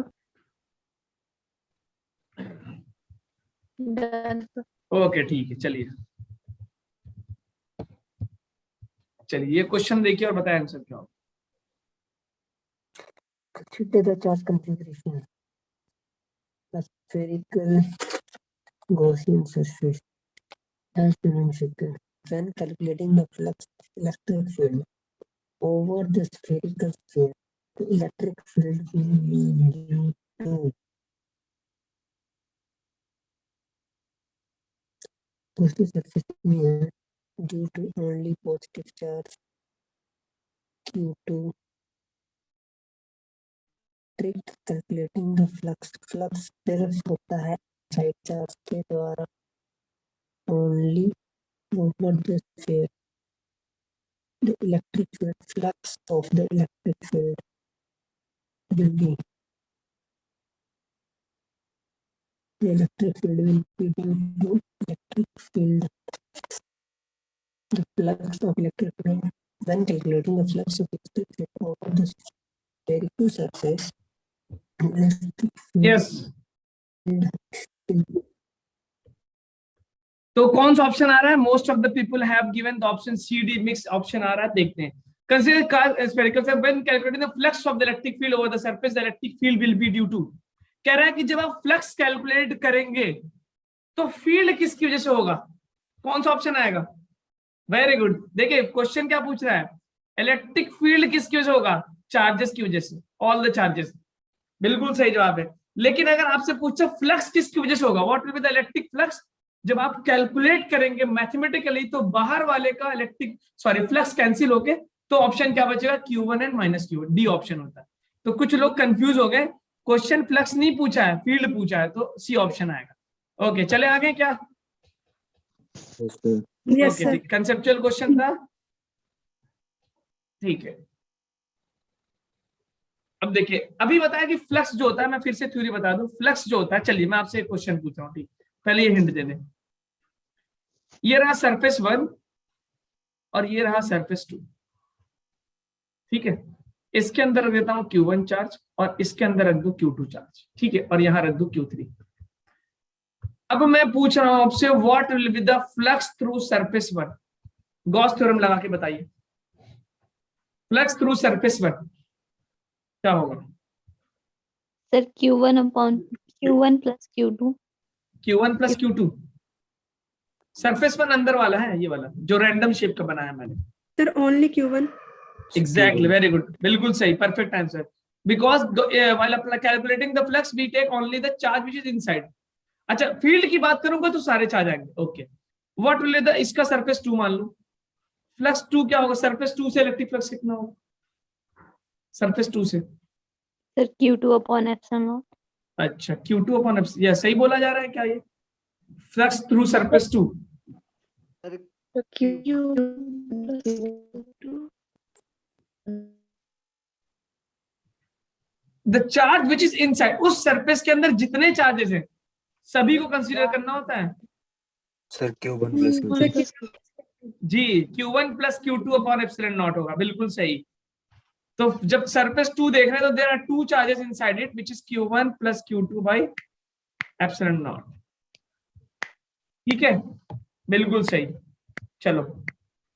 Done, sir. Okay ठीक है, चलिए ये क्वेश्चन देखिए और बताएं आंसर क्या होगा। Consider the charge configuration. A spherical Gaussian surface as shown in figure. When calculating the flux of electric field over the spherical sphere, the electric field will be due to positive surface में due to only positive charge Q2. Trick calculating the flux सिर्फ होता है side charge के द्वारा only over the sphere. The electric field flux of the electric field will be due to electric field. The flux of electric field when calculating the flux of electric field over the spherical surface. Electric field yes, will be तो कौन सा option आ रहा है? Most of the people have given the option C D, mix option आ रहा है, देखते हैं। Consider spherical surface when calculating the flux of the electric field over the surface, the electric field will be due to. कह रहा है कि जब आप फ्लक्स कैलकुलेट करेंगे तो फील्ड किसकी वजह से होगा? कौन सा ऑप्शन आएगा? Very good. देखिए क्वेश्चन क्या पूछ रहा है, इलेक्ट्रिक फील्ड किसकी वजह से होगा? चार्जेस की वजह से, ऑल द चार्जेस। बिल्कुल सही जवाब है। लेकिन अगर आपसे पूछा फ्लक्स किसकी वजह से होगा, what will be the electric flux, जब आप कैलकुलेट करेंगे मैथमेटिकली तो बाहर वाले का फ्लक्स कैंसिल होके तो ऑप्शन क्या बचेगा? Q1 and minus Q1, D option होता है। तो कुछ लोग कंफ्यूज हो गए, क्वेश्चन फ्लक्स नहीं पूछा है, फील्ड पूछा है, तो सी ऑप्शन आएगा। ओके चले आगे क्या? Yes, sir. कंसेप्चुअल क्वेश्चन था, ठीक है। अब देखिए, अभी बताया कि फ्लक्स जो होता है, मैं फिर से थ्योरी बता दूं, फ्लक्स जो होता है, चलिए मैं आपसे एक क्वेश्चन पूछ रहा हूँ, ठीक, पहले ये हिंट दे दें। ये रहा सरफेस 1 और ये रहा सरफेस 2, ठीक है। इसके अंदर रख देता हूं Q1 चार्ज और इसके अंदर रख दूं Q2 चार्ज, ठीक है, और यहां रख दूं Q3। अब मैं पूछ रहा हूं आपसे, what will be the flux through surface 1? Gauss theorem लगा के बताइए, फ्लक्स थ्रू सरफेस 1 क्या होगा? Sir, Q1 plus Q2. Q1 plus Q2। Surface 1 अंदर वाला है, ये वाला जो रैंडम शेप का बनाया मैंने। Sir, only Q1. Exactly, very good, बिल्कुल सही, perfect answer. Because while calculating the flux, we take only the charge which is inside. अच्छा, फील्ड की बात करूंगा तो सारे चार्ज आएंगे। ओके, व्हाट विल द, इसका सरफेस 2 मान लो, फ्लक्स 2 क्या होगा? सरफेस 2 से इलेक्ट्रिक फ्लक्स कितना होगा सरफेस 2 से? Sir, Q2 upon epsilon naught. अच्छा, Q2 अपॉन एप्सिलॉन, ये सही बोला जा रहा है क्या? ये flux through surface 2, the charge which is inside, उस सरफेस के अंदर जितने चार्जेस हैं सभी को कंसीडर करना होता है। सर Q1 प्लस Q2 जी, Q1 plus Q2 upon epsilon naught होगा, बिल्कुल सही। तो जब सरफेस 2 देख रहे हैं तो there are 2 charges inside it which is Q1 plus Q2 by epsilon naught, ठीक है, बिल्कुल सही। चलो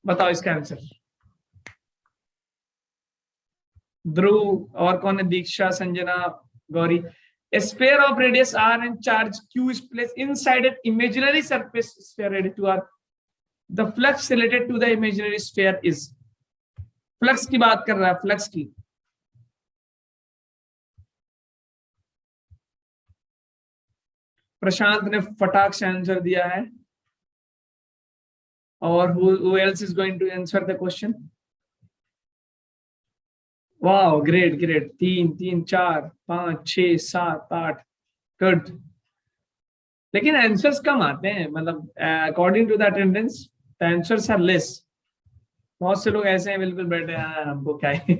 बताओ इसका आंसर। ध्रुव और कौन है? Diksha, Sanjana, Gauri. A sphere of radius r and charge q is placed inside an imaginary surface sphere radius 2r. The flux related to the imaginary sphere is, flux की बात कर रहा है, फ्लक्स की। प्रशांत ने फटाक से आंसर दिया है, और who else is going to answer the question? Wow, great great, 3 3 4 5 6 7 8, good. लेकिन आंसर्स कम आते हैं, मतलब according to the attendance the answers are less. बहुत से लोग ऐसे हैं बिल्कुल बैठे हैं, हमको क्या है।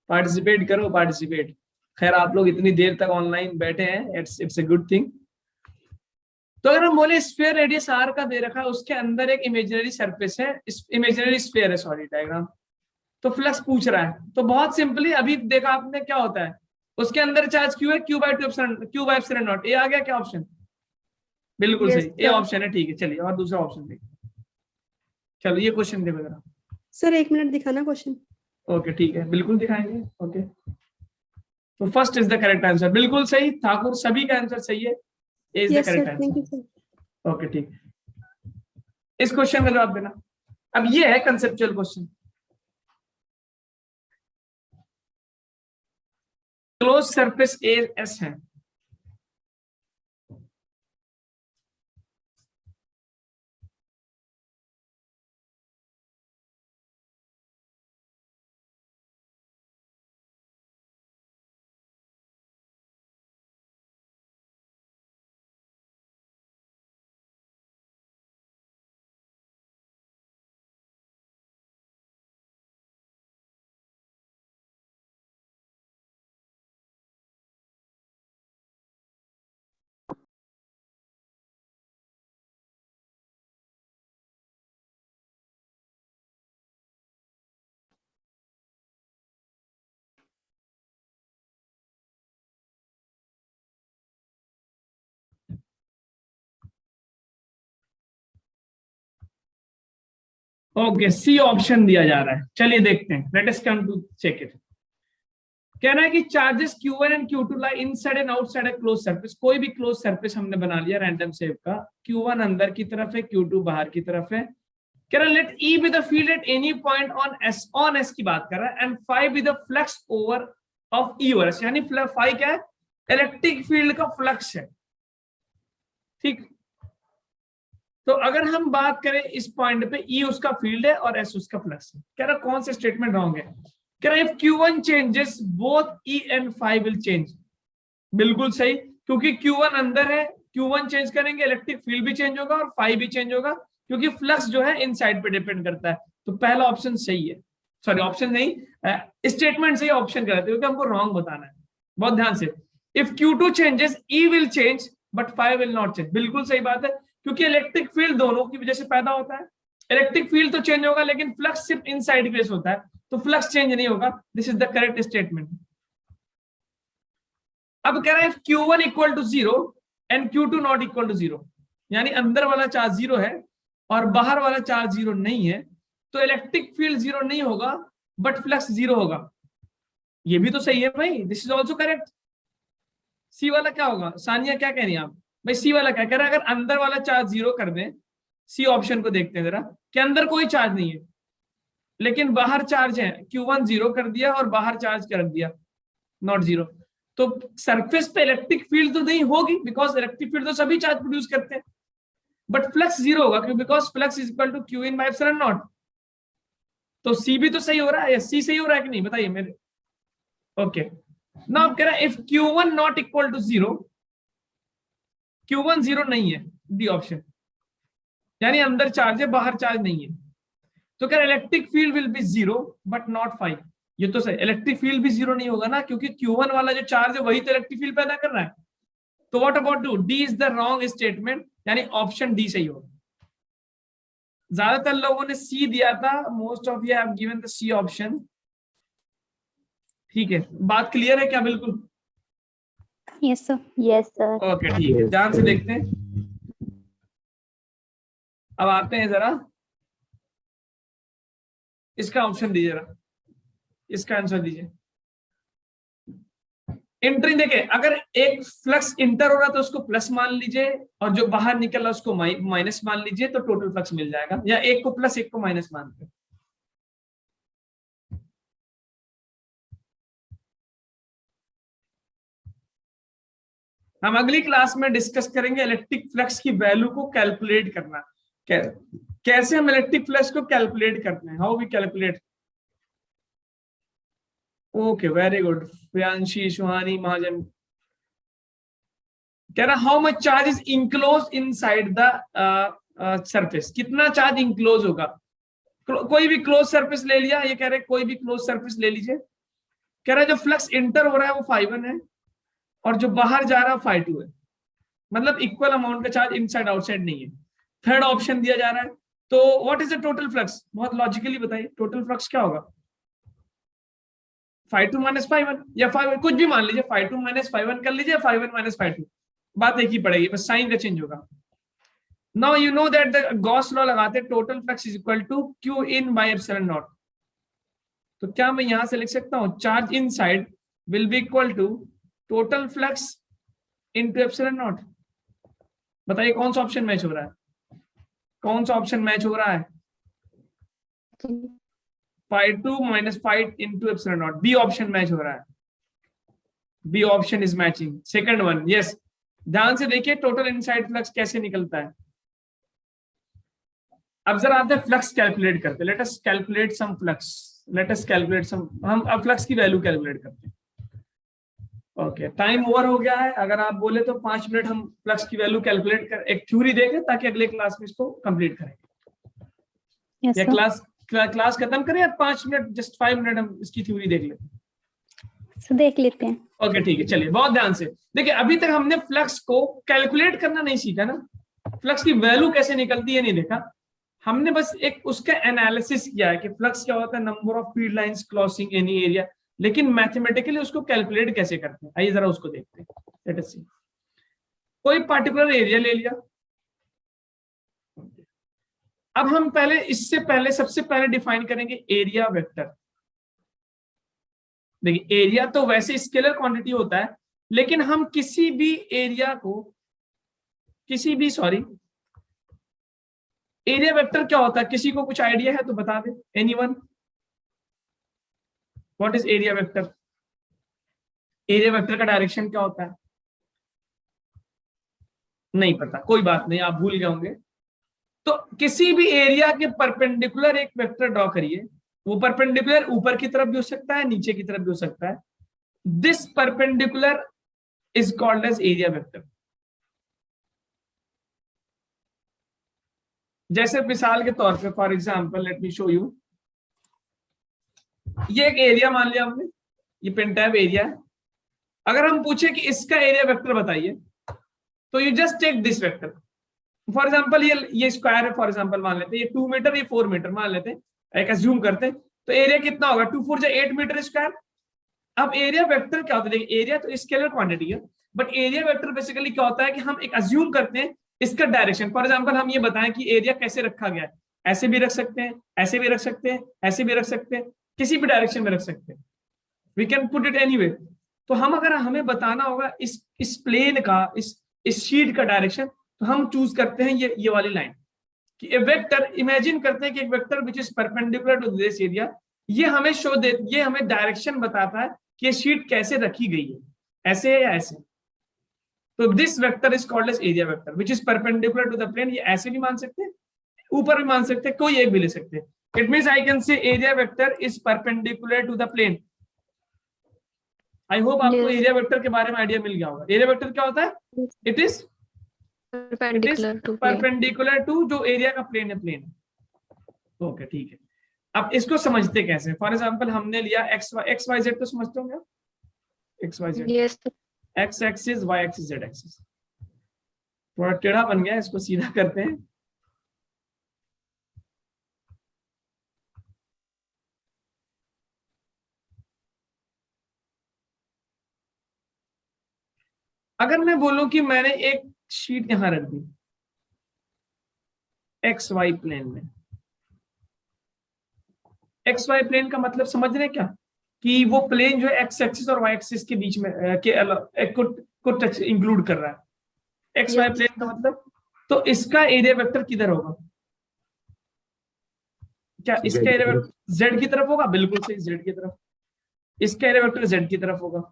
पार्टिसिपेट करो, पार्टिसिपेट। खैर आप लोग इतनी देर तक ऑनलाइन बैठे हैं, इट्स ए गुड थिंग। तो अगर हम बोले स्फीयर रेडियस आर का दे रखा है, उसके अंदर एक इमेजिनरी सरफेस है, इमेजिनरी स्फीयर है, सॉरी डायग्राम, तो फ्लक्स पूछ रहा है। तो बहुत सिंपली अभी देखा आपने क्या होता है, उसके अंदर चार्ज क्यू है, Q/2 ए आ गया क्या ऑप्शन? बिल्कुल Yes, सही, ए sir. ऑप्शन है। ठीक है, चलिए और दूसरा ऑप्शन देखिए। चलो ये क्वेश्चन देखो जरा। सर 1 मिनट दिखाना क्वेश्चन। ओके ठीक है, बिल्कुल दिखाएंगे। ओके, तो first is the correct answer, बिल्कुल सही ठाकुर, सभी का आंसर सही है, A is the yes correct sir, thank you answer. Sir. Okay ठीक, इस क्वेश्चन का जवाब देना। अब ये है conceptual question. Close surface A S है, ओके सी ऑप्शन दिया जा रहा है। चलिए देखते हैं, let us come to check it. कहना है कि charges Q1 and Q2 lie inside and outside a close surface. कोई भी क्लोज सरफेस हमने बना लिया रैंडम शेप का, Q1 अंदर की तरफ है, Q2 बाहर की तरफ है। कह रहा है let E be the field at any point on S की बात कर रहा है, and phi be the flux over of E over S, यानी फाई क्या है? इलेक्ट्रिक फील्ड का फ्लक्स है। ठीक, तो अगर हम बात करें इस पॉइंट पे, E उसका फील्ड है और S उसका फ्लक्स है। कह रहा कौन से स्टेटमेंट रॉन्ग है? कह रहा if Q1 changes both E and phi will change. बिल्कुल सही, क्योंकि Q1 अंदर है, Q1 चेंज करेंगे, इलेक्ट्रिक फील्ड भी चेंज होगा और फाई भी चेंज होगा, क्योंकि फ्लक्स जो है इनसाइड पे डिपेंड करता है। तो पहला ऑप्शन सही है, सॉरी ऑप्शन नहीं, स्टेटमेंट सही ऑप्शन कराते, क्योंकि हमको रॉन्ग बताना है। बहुत ध्यान से, if Q2 changes E will change but phi will not change. बिल्कुल सही बात है, क्योंकि इलेक्ट्रिक फील्ड दोनों की वजह से पैदा होता है। इलेक्ट्रिक फील्ड तो चेंज होगा, लेकिन फ्लक्स सिर्फ इनसाइड केस होता है, तो फ्लक्स चेंज नहीं होगा। This is the correct statement. अब कह रहा है Q1 equal to 0 and Q2 not equal to 0, यानी अंदर वाला चार्ज 0 है और बाहर वाला चार्ज 0 नहीं है, तो इलेक्ट्रिक फील्ड 0 नहीं होगा बट फ्लक्स 0 होगा। ये भी तो सही है भाई, दिस इज ऑल्सो करेक्ट। सी वाला क्या होगा? सानिया क्या कह रही है आप? भाई सी वाला क्या कह रहा है? अगर अंदर वाला चार्ज 0 कर दें, सी ऑप्शन को देखते हैं जरा, कि अंदर कोई चार्ज नहीं है लेकिन बाहर चार्ज है, Q1 0 कर दिया और बाहर चार्ज कर दिया नॉट 0, तो सरफेस पे इलेक्ट्रिक फील्ड तो नहीं होगी, बिकॉज इलेक्ट्रिक फील्ड तो सभी चार्ज प्रोड्यूस करते हैं, बट फ्लक्स 0 होगा, क्यों? Because flux is equal to Q in by epsilon naught. तो सी भी तो सही हो रहा है, या सी सही हो रहा है कि नहीं, बताइए मेरे। ओके, नाउ कह रहा है if Q1 not equal to 0, Q1 0 नहीं है, डी ऑप्शन, यानी अंदर चार्ज है बाहर चार्ज नहीं है, तो कह रहा electric field will B 0 but not 5। ये तो सही, इलेक्ट्रिक फील्ड भी 0 नहीं होगा ना, क्योंकि Q1 वाला जो चार्ज है वही तो इलेक्ट्रिक फील्ड पैदा कर रहा है। तो what about D? D is the wrong statement, यानी ऑप्शन डी सही होगा। ज्यादातर लोगों ने सी दिया था, most of you have given the C option. ठीक है, बात क्लियर है क्या? बिल्कुल Yes, sir. Yes, sir. Okay ठीक है, ध्यान से देखते हैं। अब आते हैं जरा, इसका ऑप्शन दीजिए जरा, इसका आंसर दीजिए। एंट्री देखिए, अगर एक फ्लक्स इंटर हो रहा है तो उसको प्लस मान लीजिए, और जो बाहर निकल रहा उसको माइनस मान लीजिए, तो टोटल फ्लक्स मिल जाएगा, या एक को प्लस एक को माइनस मानते हैं। हम अगली क्लास में डिस्कस करेंगे इलेक्ट्रिक फ्लक्स की वैल्यू को कैलकुलेट करना, कैसे हम इलेक्ट्रिक फ्लक्स को कैलकुलेट करते हैं, how we calculate. Okay very good, Priyanshi, Suhani, Mahajan. कह रहा how much charge is enclose inside the surface, कितना चार्ज इंक्लोज होगा। कोई भी क्लोज सरफेस ले लिया, ये कह रहे कोई भी क्लोज सरफेस ले लीजिए, कह रहा है जो फ्लक्स इंटर हो रहा है वो φ1 है और जो बाहर जा रहा है φ2 है, मतलब इक्वल अमाउंट का चार्ज इनसाइड आउटसाइड नहीं है। थर्ड ऑप्शन दिया जा रहा है, तो what is the total flux, बहुत लॉजिकली बताइए टोटल फ्लक्स क्या होगा, φ2 माइनस φ1 या φ1 कुछ भी मान लीजिए, φ2 माइनस φ1 कर लीजिए, φ1 माइनस φ2, बात एक ही पड़ेगी, बस साइन का चेंज होगा। Now you know that the Gauss law लगाते total flux is equal to q in by epsilon naught, तो क्या मैं यहां से लिख सकता हूं charge inside will be equal to total flux into epsilon naught. बताइए कौन सा ऑप्शन मैच हो रहा है, कौन सा ऑप्शन मैच हो रहा है, φ2 minus φ into epsilon naught, B option match हो रहा है, B option is matching, second one, yes. ध्यान से देखिए टोटल इनसाइड फ्लक्स कैसे निकलता है। अब जरा आते हैं फ्लक्स कैलकुलेट करते, लेट अस कैलकुलेट सम फ्लक्स, लेट अस कैलकुलेट सम, हम अब फ्लक्स की वैल्यू कैलकुलेट करते हैं। ओके, टाइम ओवर हो गया है, अगर आप बोले तो 5 मिनट हम फ्लक्स की वैल्यू कैलकुलेट कर एक थ्योरी देंगे ताकि अगले क्लास में इसको कंप्लीट करेंगे। Yes, या sir. क्लास खत्म करें या 5 मिनट, जस्ट 5 मिनट हम इसकी थ्योरी देख लेते हैं। So देख लेते हैं। ओके ठीक है, चलिए बहुत ध्यान से देखिए, अभी तक हमने फ्लक्स को कैलकुलेट करना नहीं सीखा ना, फ्लक्स की वैल्यू कैसे निकलती है नहीं देखा, हमने बस एक उसका एनालिसिस किया है कि फ्लक्स क्या होता है, number of field lines crossing any area, लेकिन मैथमेटिकली उसको कैलकुलेट कैसे करते हैं, आइए जरा उसको देखते हैं। लेट अस सी, कोई पर्टिकुलर एरिया ले लिया, अब हम पहले इससे पहले सबसे पहले डिफाइन करेंगे एरिया वेक्टर। देखिए एरिया तो वैसे स्केलर क्वांटिटी होता है, लेकिन हम किसी भी एरिया को, एरिया वेक्टर क्या होता है, किसी को कुछ आइडिया है तो बता दे, anyone, what is area vector, area vector का डायरेक्शन क्या होता है, नहीं पता, कोई बात नहीं, आप भूल गए होंगे। तो किसी भी एरिया के परपेंडिकुलर एक वेक्टर ड्रॉ करिए, वो परपेंडिकुलर ऊपर की तरफ भी हो सकता है, नीचे की तरफ भी हो सकता है, this perpendicular is called as area vector. जैसे मिसाल के तौर पे, for example let me show you, ये एक एरिया मान लिया हमने, ये पेंटैब एरिया है, अगर हम पूछे कि इसका एरिया वेक्टर बताइए, तो you just take this vector, for example ये स्क्वायर है, फॉर एग्जांपल मान लेते हैं ये 2 मीटर, ये 4 मीटर मान लेते हैं, एक अज्यूम करते हैं, तो एरिया कितना होगा, 2 4 8 मीटर स्क्वायर। अब एरिया वेक्टर क्या होता है, एरिया तो स्केलर क्वांटिटी है, बट एरिया वेक्टर बेसिकली क्या होता है कि हम एक अज्यूम करते हैं इसका डायरेक्शन, फॉर एग्जांपल हम ये बताएं कि एरिया कैसे रखा गया है, ऐसे भी रख सकते हैं, ऐसे भी रख सकते हैं, ऐसे भी रख सकते हैं, किसी भी डायरेक्शन में रख सकते हैं, we can put it anyway. तो हम अगर हमें बताना होगा इस प्लेन का, इस शीट का डायरेक्शन, तो हम चूज करते हैं ये वाली लाइन कि ए वेक्टर, इमेजिन करते हैं कि एक vector which is perpendicular to this area, ये हमें ये हमें डायरेक्शन बताता है कि ये शीट कैसे रखी गई है, ऐसे है या ऐसे। तो this vector is called as area vector which is perpendicular to the plane. ये ऐसे भी मान सकते हैं, ऊपर भी मान सकते हैं, कोई एक भी ले सकते हैं। It means I can say area vector is perpendicular to the plane. I hope आपको एरिया वेक्टर के बारे में आइडिया मिल गया होगा। एरिया वेक्टर क्या होता है, इट इज परपेंडिकुलर टू जो एरिया का प्लेन है, प्लेन। ओके ठीक है, अब इसको समझते कैसे, फॉर एग्जांपल हमने लिया एक्स वाई जेड, तो समझते होंगे X Y Z, Yes. X axis, Y axis, Z axis. थोड़ा टेढ़ा बन गया, इसको सीधा करते हैं। अगर मैं बोलूं कि मैंने एक शीट यहां रख दी एक्स वाई प्लेन में, एक्स वाई प्लेन का मतलब समझ रहे हैं क्या, कि वो प्लेन जो है एक्स एक्सिस और वाई एक्सिस के बीच में को टच इंक्लूड कर रहा है, एक्स वाई प्लेन का मतलब। तो इसका एरिया वेक्टर किधर होगा, क्या इसका एरिया वेक्टर जेड की तरफ होगा, बिल्कुल सही, जेड की तरफ। इसका एरिया वेक्टर जेड की तरफ होगा।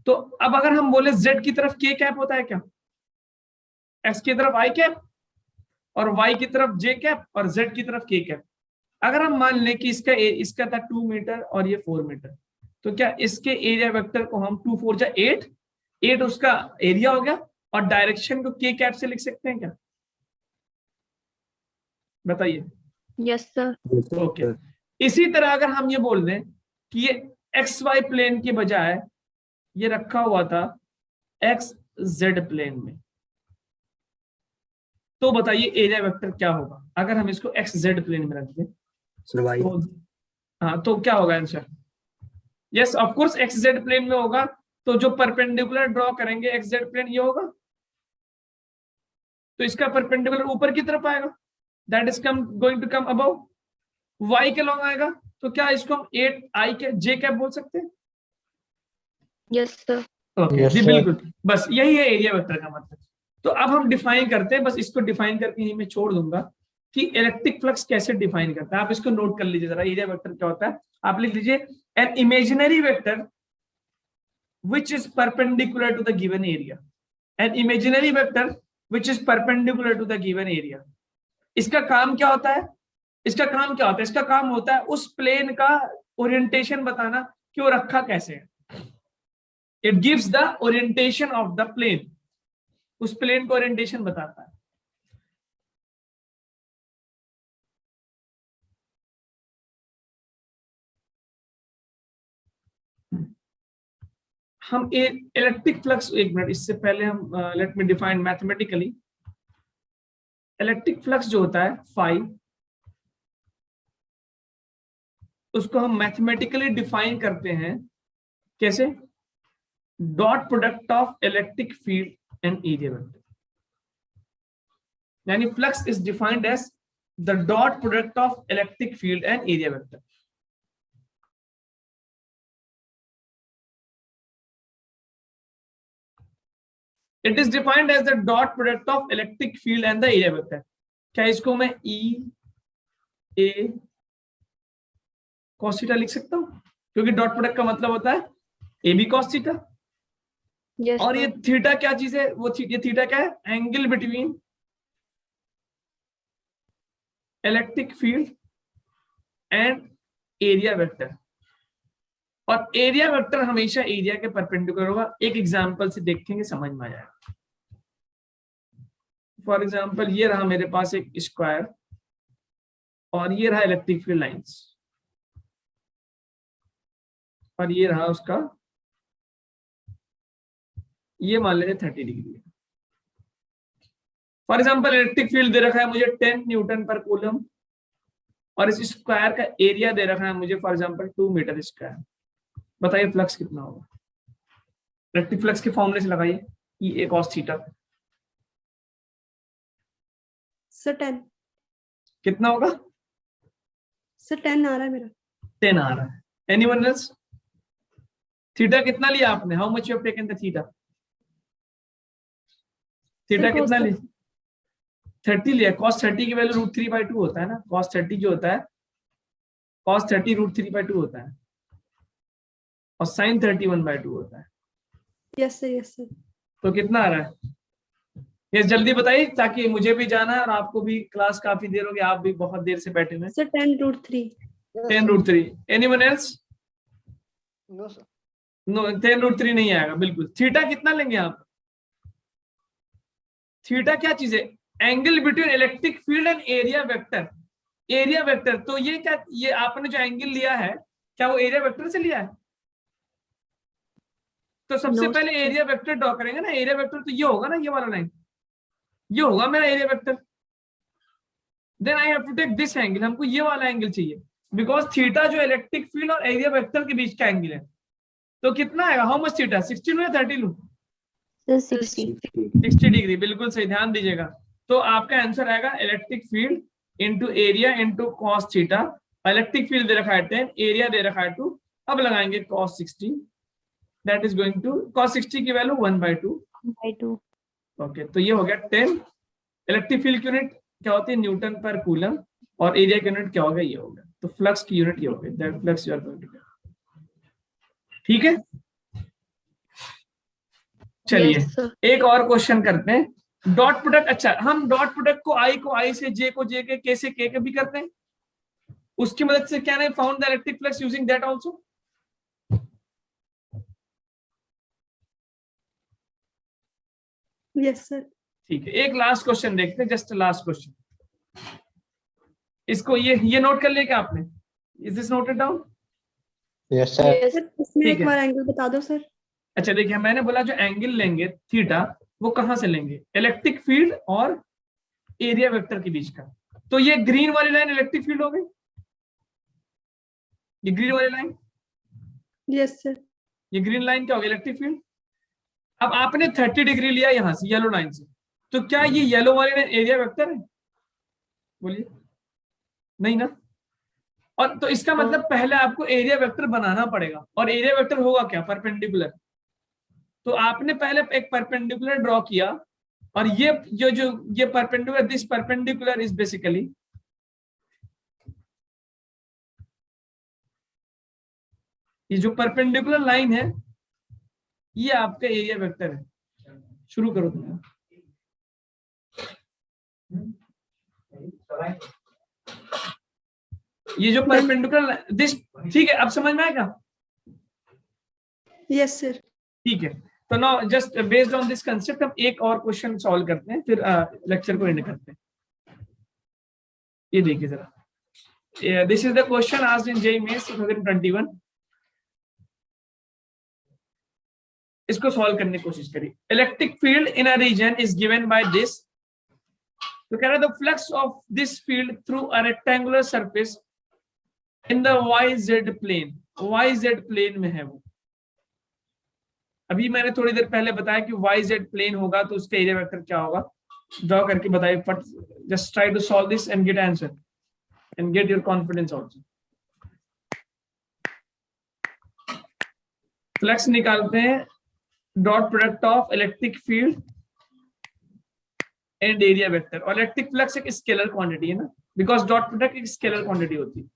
तो अब अगर हम बोले जेड की तरफ के कैप होता है क्या, एक्स की तरफ आई कैप और वाई की तरफ जे कैप और जेड की तरफ के कैप। अगर हम मान लें कि इसका था 2 मीटर और ये 4 मीटर, तो क्या इसके एरिया वेक्टर को हम 2 4 जा 8 उसका एरिया हो गया, और डायरेक्शन को के कैप से लिख सकते हैं क्या, बताइए। Yes, sir. ओके, इसी तरह अगर हम ये बोल दें कि ये एक्स वाई प्लेन के बजाय ये रखा हुआ था एक्स जेड प्लेन में, तो बताइए एरिया वेक्टर क्या होगा अगर हम इसको एक्स जेड प्लेन में रख दें? Sir Y. तो हाँ, तो क्या होगा answer? Yes, of course X Z plane में होगा। तो जो परपेंडिकुलर ड्रॉ करेंगे एक्स जेड प्लेन, ये होगा, तो इसका परपेंडिकुलर ऊपर की तरफ आएगा, that is come going to come above. Y के लॉन्ग आएगा, तो क्या इसको हम 8 आई के जे कैप बोल सकते हैं? Yes, sir. ओके Yes, जी, sir. बिल्कुल, बस यही है एरिया वेक्टर का मतलब। तो अब हम डिफाइन करते हैं, बस इसको डिफाइन करके ही मैं छोड़ दूंगा कि इलेक्ट्रिक फ्लक्स कैसे डिफाइन करता है। आप इसको नोट कर लीजिए जरा, एरिया वेक्टर क्या होता है। आप लिख लीजिए an imaginary vector which is perpendicular to the given area, an imaginary vector which is perpendicular to the given area। इसका काम क्या होता है? इसका काम क्या होता है? इसका काम होता है उस प्लेन का ओरिएंटेशन बताना कि वो रखा कैसे है। It gives the orientation of the plane, उस प्लेन को ओरिएंटेशन बताता है। हम इलेक्ट्रिक फ्लक्स, एक मिनट, इससे पहले हम let me define mathematically. Electric flux जो होता है फाई, उसको हम मैथमेटिकली डिफाइन करते हैं कैसे? Dot product of electric field and area vector. यानी flux is defined as the dot product of electric field and area vector. It is defined as the dot product of electric field and the area vector. क्या इसको मैं ई ए cos theta लिख सकता हूं? क्योंकि dot product का मतलब होता है A B cos theta. Yes, और sir. ये थीटा क्या चीज है? वो ये थीटा क्या है? Angle between electric field and area vector. और एरिया वेक्टर हमेशा एरिया के परपेंडिकुलर होगा। एक एग्जांपल से देखेंगे, समझ में आ जाएगा। फॉर एग्जांपल, ये रहा मेरे पास एक स्क्वायर और ये रहा इलेक्ट्रिक फील्ड लाइंस, और ये रहा उसका, ये मान लेते 30 degree. For example electric field दे रखा है मुझे 10 न्यूटन पर कूलम, और इस स्क्वायर का एरिया दे रखा है मुझे फॉर एग्जांपल 2 मीटर स्क्वायर। बताइए फ्लक्स कितना होगा? इलेक्ट्रिक फ्लक्स के फॉर्मूले से लगाइए, ई ए कॉस थीटा सर 10। कितना होगा? सर 10 आ रहा है मेरा। 10 आ रहा है। Anyone else? थीटा कितना लिया आपने? How much you have taken the theta? Theta Sir, कितना cos लिया? 30 लिया। cos 30 की वैल्यू √3/2 होता है ना। cos 30 जो होता है, cos 30 √3/2 होता है, और sin 30 1/2 होता है। Yes sir, yes sir. तो कितना आ रहा है? ये जल्दी बताइए, ताकि मुझे भी जाना है और आपको भी, क्लास काफी देर हो गई, आप भी बहुत देर से बैठे हुए। Sir 10√3। 10√3। Anyone else? No, sir. No, 10√3 नहीं आएगा बिल्कुल। थीटा कितना लेंगे आप? थीटा क्या चीज है? Angle between electric field and area vector. Area vector, तो ये क्या, ये आपने जो एंगल लिया है, क्या वो एरिया वेक्टर से लिया है? तो सबसे No, पहले sir. एरिया वेक्टर ड्रॉ करेंगे ना। एरिया वेक्टर तो ये होगा ना, ये वाला लाइन, ये होगा मेरा area vector. Then I have to take this angle, हमको ये वाला एंगल चाहिए, बिकॉज थीटा जो इलेक्ट्रिक फील्ड और एरिया वेक्टर के बीच का एंगल है। तो कितना आएगा? How much theta? 60 लूं या 30 लूं? Sir, 60. 60 डिग्री, बिल्कुल सही, ध्यान दीजिएगा। तो आपका आंसर आएगा electric field into area into cos theta. Electric field दे रखा है 10, एरिया दे रखा है 2। अब लगाएंगे cos 60, that is going to, cos 60 की वैल्यू 1/2। 1/2. ओके, तो ये हो गया 10। इलेक्ट्रिक फील्ड की यूनिट क्या होती है? न्यूटन पर कूलम। और एरिया की यूनिट क्या होगा? ये होगा। तो फ्लक्स की यूनिट ये हो गई, that flux you are going to get. ठीक है, चलिए Yes, sir. एक और क्वेश्चन करते हैं। डॉट प्रोडक्ट, अच्छा, हम डॉट प्रोडक्ट को आई से, जे को जे के से के भी करते हैं। उसकी मदद से क्या नहीं, found the electric flux using that also. Yes sir. ठीक है, एक लास्ट क्वेश्चन देखते हैं, जस्ट लास्ट क्वेश्चन। इसको ये नोट कर लिया क्या आपने? Is this noted down? Yes, sir. Yes. Sir इसमें ठीक एक है। बार एंगल बता दो सर। अच्छा देखिए, मैंने बोला जो एंगल लेंगे थीटा, वो कहां से लेंगे? इलेक्ट्रिक फील्ड और एरिया वेक्टर के बीच का। तो ये ग्रीन वाली लाइन इलेक्ट्रिक फील्ड हो गई, ये ग्रीन वाली लाइन, यस सर। ये ग्रीन लाइन क्या हो गया? Electric field. अब आपने 30 डिग्री लिया यहां से येलो लाइन से, तो क्या ये येलो वाली लाइन एरिया वेक्टर है? बोलिए, नहीं ना। और तो इसका मतलब पहले आपको एरिया वेक्टर बनाना पड़ेगा, और एरिया वेक्टर होगा क्या? परपेंडिकुलर। तो आपने पहले एक परपेंडिकुलर ड्रॉ किया, और ये perpendicular, this perpendicular is basically ये जो परपेंडिकुलर लाइन है, ये आपका एरिया वेक्टर है। शुरू करो तुम। ये जो परपेंडिकुलर दिस, ठीक है, अब समझ में आएगा? Yes sir. ठीक है, तो now just based on this concept हम एक और क्वेश्चन सॉल्व करते हैं, फिर लेक्चर को एंड करते हैं। ये देखिए जरा, this is the question asked in JEE Mains 2021। इसको सॉल्व करने की कोशिश करिए। Electric field in a region is given by this. तो कह रहा है the flux of this field through a rectangular surface in the YZ plane. YZ plane में है वो। अभी मैंने थोड़ी देर पहले बताया कि YZ प्लेन होगा तो उसका एरिया वेक्टर क्या होगा। ड्रॉ करके बताइए, just try to solve this and get answer and get your confidence also. Flux निकालते हैं, dot product of electric field and area vector. और इलेक्ट्रिक फ्लक्स एक स्केलर क्वांटिटी है ना, बिकॉज डॉट प्रोडक्ट एक स्केलर क्वांटिटी होती है।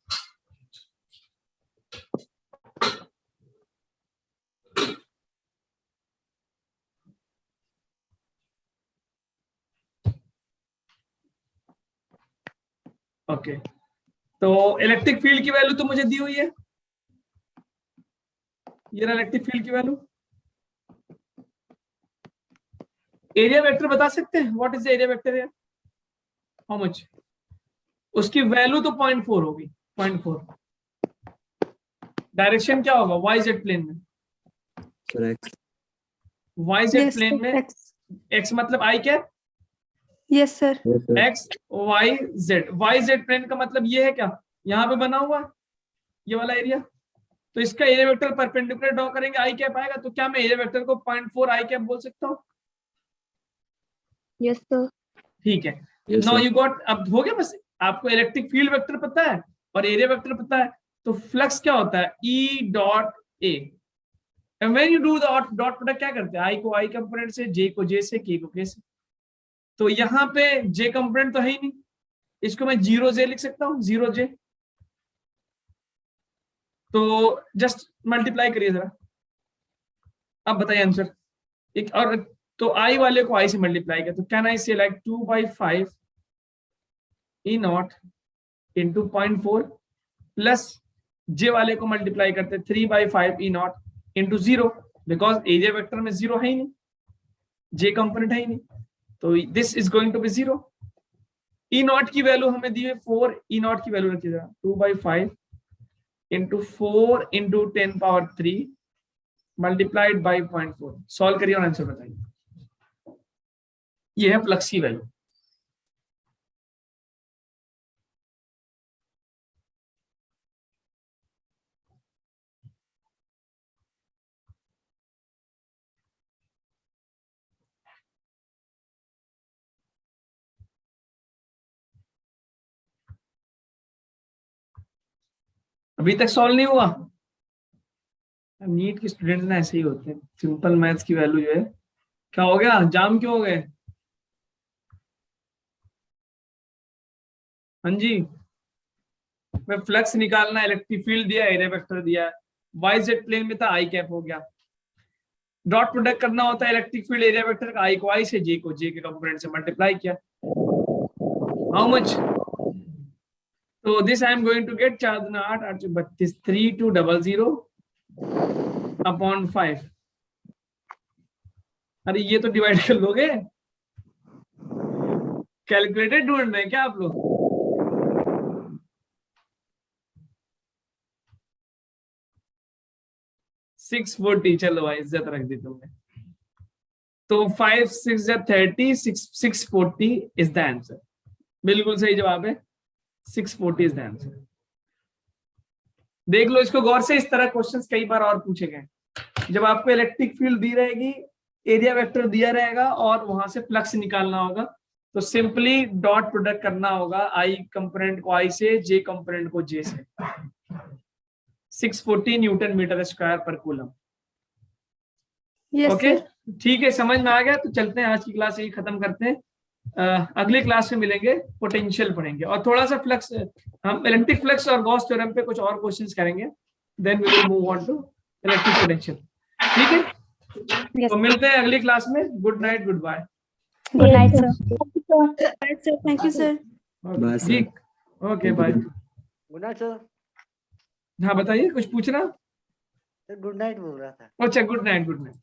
Okay, तो इलेक्ट्रिक फील्ड की वैल्यू तो मुझे दी हुई है, ये इलेक्ट्रिक फील्ड की वैल्यू। एरिया वेक्टर बता सकते हैं? What is the area vector है? How much? उसकी वैल्यू तो 0.4 होगी, 0.4। डायरेक्शन क्या होगा? YZ प्लेन में। Sir X. YZ प्लेन में x मतलब I cap, yes sir. x y z। YZ plane का मतलब ये है क्या? यहाँ पे बना हुआ ये वाला एरिया। तो इसका एरिया वेक्टर परपेंडिकुलर ड्रॉ करेंगे, आई कैप आएगा। तो क्या मैं एरिया वेक्टर को 0.4 आई कैप बोल सकता हूँ? Yes, sir. ठीक है, Yes, now sir. You got. अब हो गया बस, आपको इलेक्ट्रिक फील्ड वेक्टर पता है और एरिया वेक्टर पता है, तो फ्लक्स क्या होता है? E dot A। When you do the dot product क्या करते हैं? आई को आई कंपोनेंट से, जे को जे से, के को के से। तो यहाँ पे जे कंपोनेंट तो है ही नहीं, इसको मैं 0J लिख सकता हूँ, 0J। तो जस्ट मल्टीप्लाई करिए जरा, अब बताइए आंसर। एक और, तो आई वाले को आई से मल्टीप्लाई किया, तो can I say like 2/5 E naught into 0.4 plus J वाले को मल्टीप्लाई करते 3/5 E naught into 0, because area vector में 0 है ही नहीं, जे कंपोनेंट है ही नहीं, तो this is going to be 0। E naught की वैल्यू हमें दी है 4, E नॉट की वैल्यू रखिए जरा, 2/5 into 4 into 10 power 3 multiplied by 0.4। Solve करिए और आंसर बताइए। ये है फ्लक्स की वैल्यू। अभी तक सॉल्व नहीं हुआ? नीट के स्टूडेंट ना ऐसे ही होते हैं, सिंपल मैथ्स की वैल्यू जो है। क्या हो गया, जाम क्यों हो गए? हाँ जी, मैं फ्लक्स निकालना, इलेक्ट्रिक फील्ड दिया, एरिया वेक्टर दिया, YZ प्लेन में था, आई कैप हो गया। डॉट प्रोडक्ट करना होता है इलेक्ट्रिक फील्ड एरिया वेक्टर का, आई को आई से, जे को जे के कंपोनेंट से मल्टीप्लाई किया। How much? तो this I am going to get 4 दूना 8, 8 32, 3200 अपॉन 5। अरे ये तो डिवाइड कर लोगे, कैलकुलेटर ढूंढ रहे हैं क्या आप लोग? 640, चलो भाई इज्जत रख दी तुमने। तो 5 6 30, 640 इज द आंसर। बिल्कुल सही जवाब है, 640 इज द आंसर। देख लो इसको गौर से, इस तरह क्वेश्चंस कई बार और पूछे गए। जब आपको इलेक्ट्रिक फील्ड दी रहेगी, एरिया वेक्टर दिया रहेगा और वहां से फ्लक्स निकालना होगा, तो सिंपली डॉट प्रोडक्ट करना होगा, आई कंपोनेंट को आई से, जे कंपोनेंट को जे से। 640 न्यूटन मीटर स्क्वायर पर कूलम। Yes, okay, sir. ठीक है, समझ में आ गया। तो चलते हैं, आज की क्लास यही खत्म करते हैं। अगली क्लास में मिलेंगे, पोटेंशियल पढ़ेंगे और थोड़ा सा फ्लक्स, हम इलेक्ट्रिक फ्लक्स और गॉस थ्योरम पे कुछ और क्वेश्चंस करेंगे, then we will move on to electric potential. ठीक है, Yes. तो मिलते हैं अगली क्लास में। Good night, good bye. Good night, sir. Right, sir. Thank you, sir. Bye, sir. ठीक, okay bye. Good night sir. हाँ बताइए, कुछ पूछना? सर गुड नाइट बोल रहा था। अच्छा, गुड नाइट, गुड नाइट।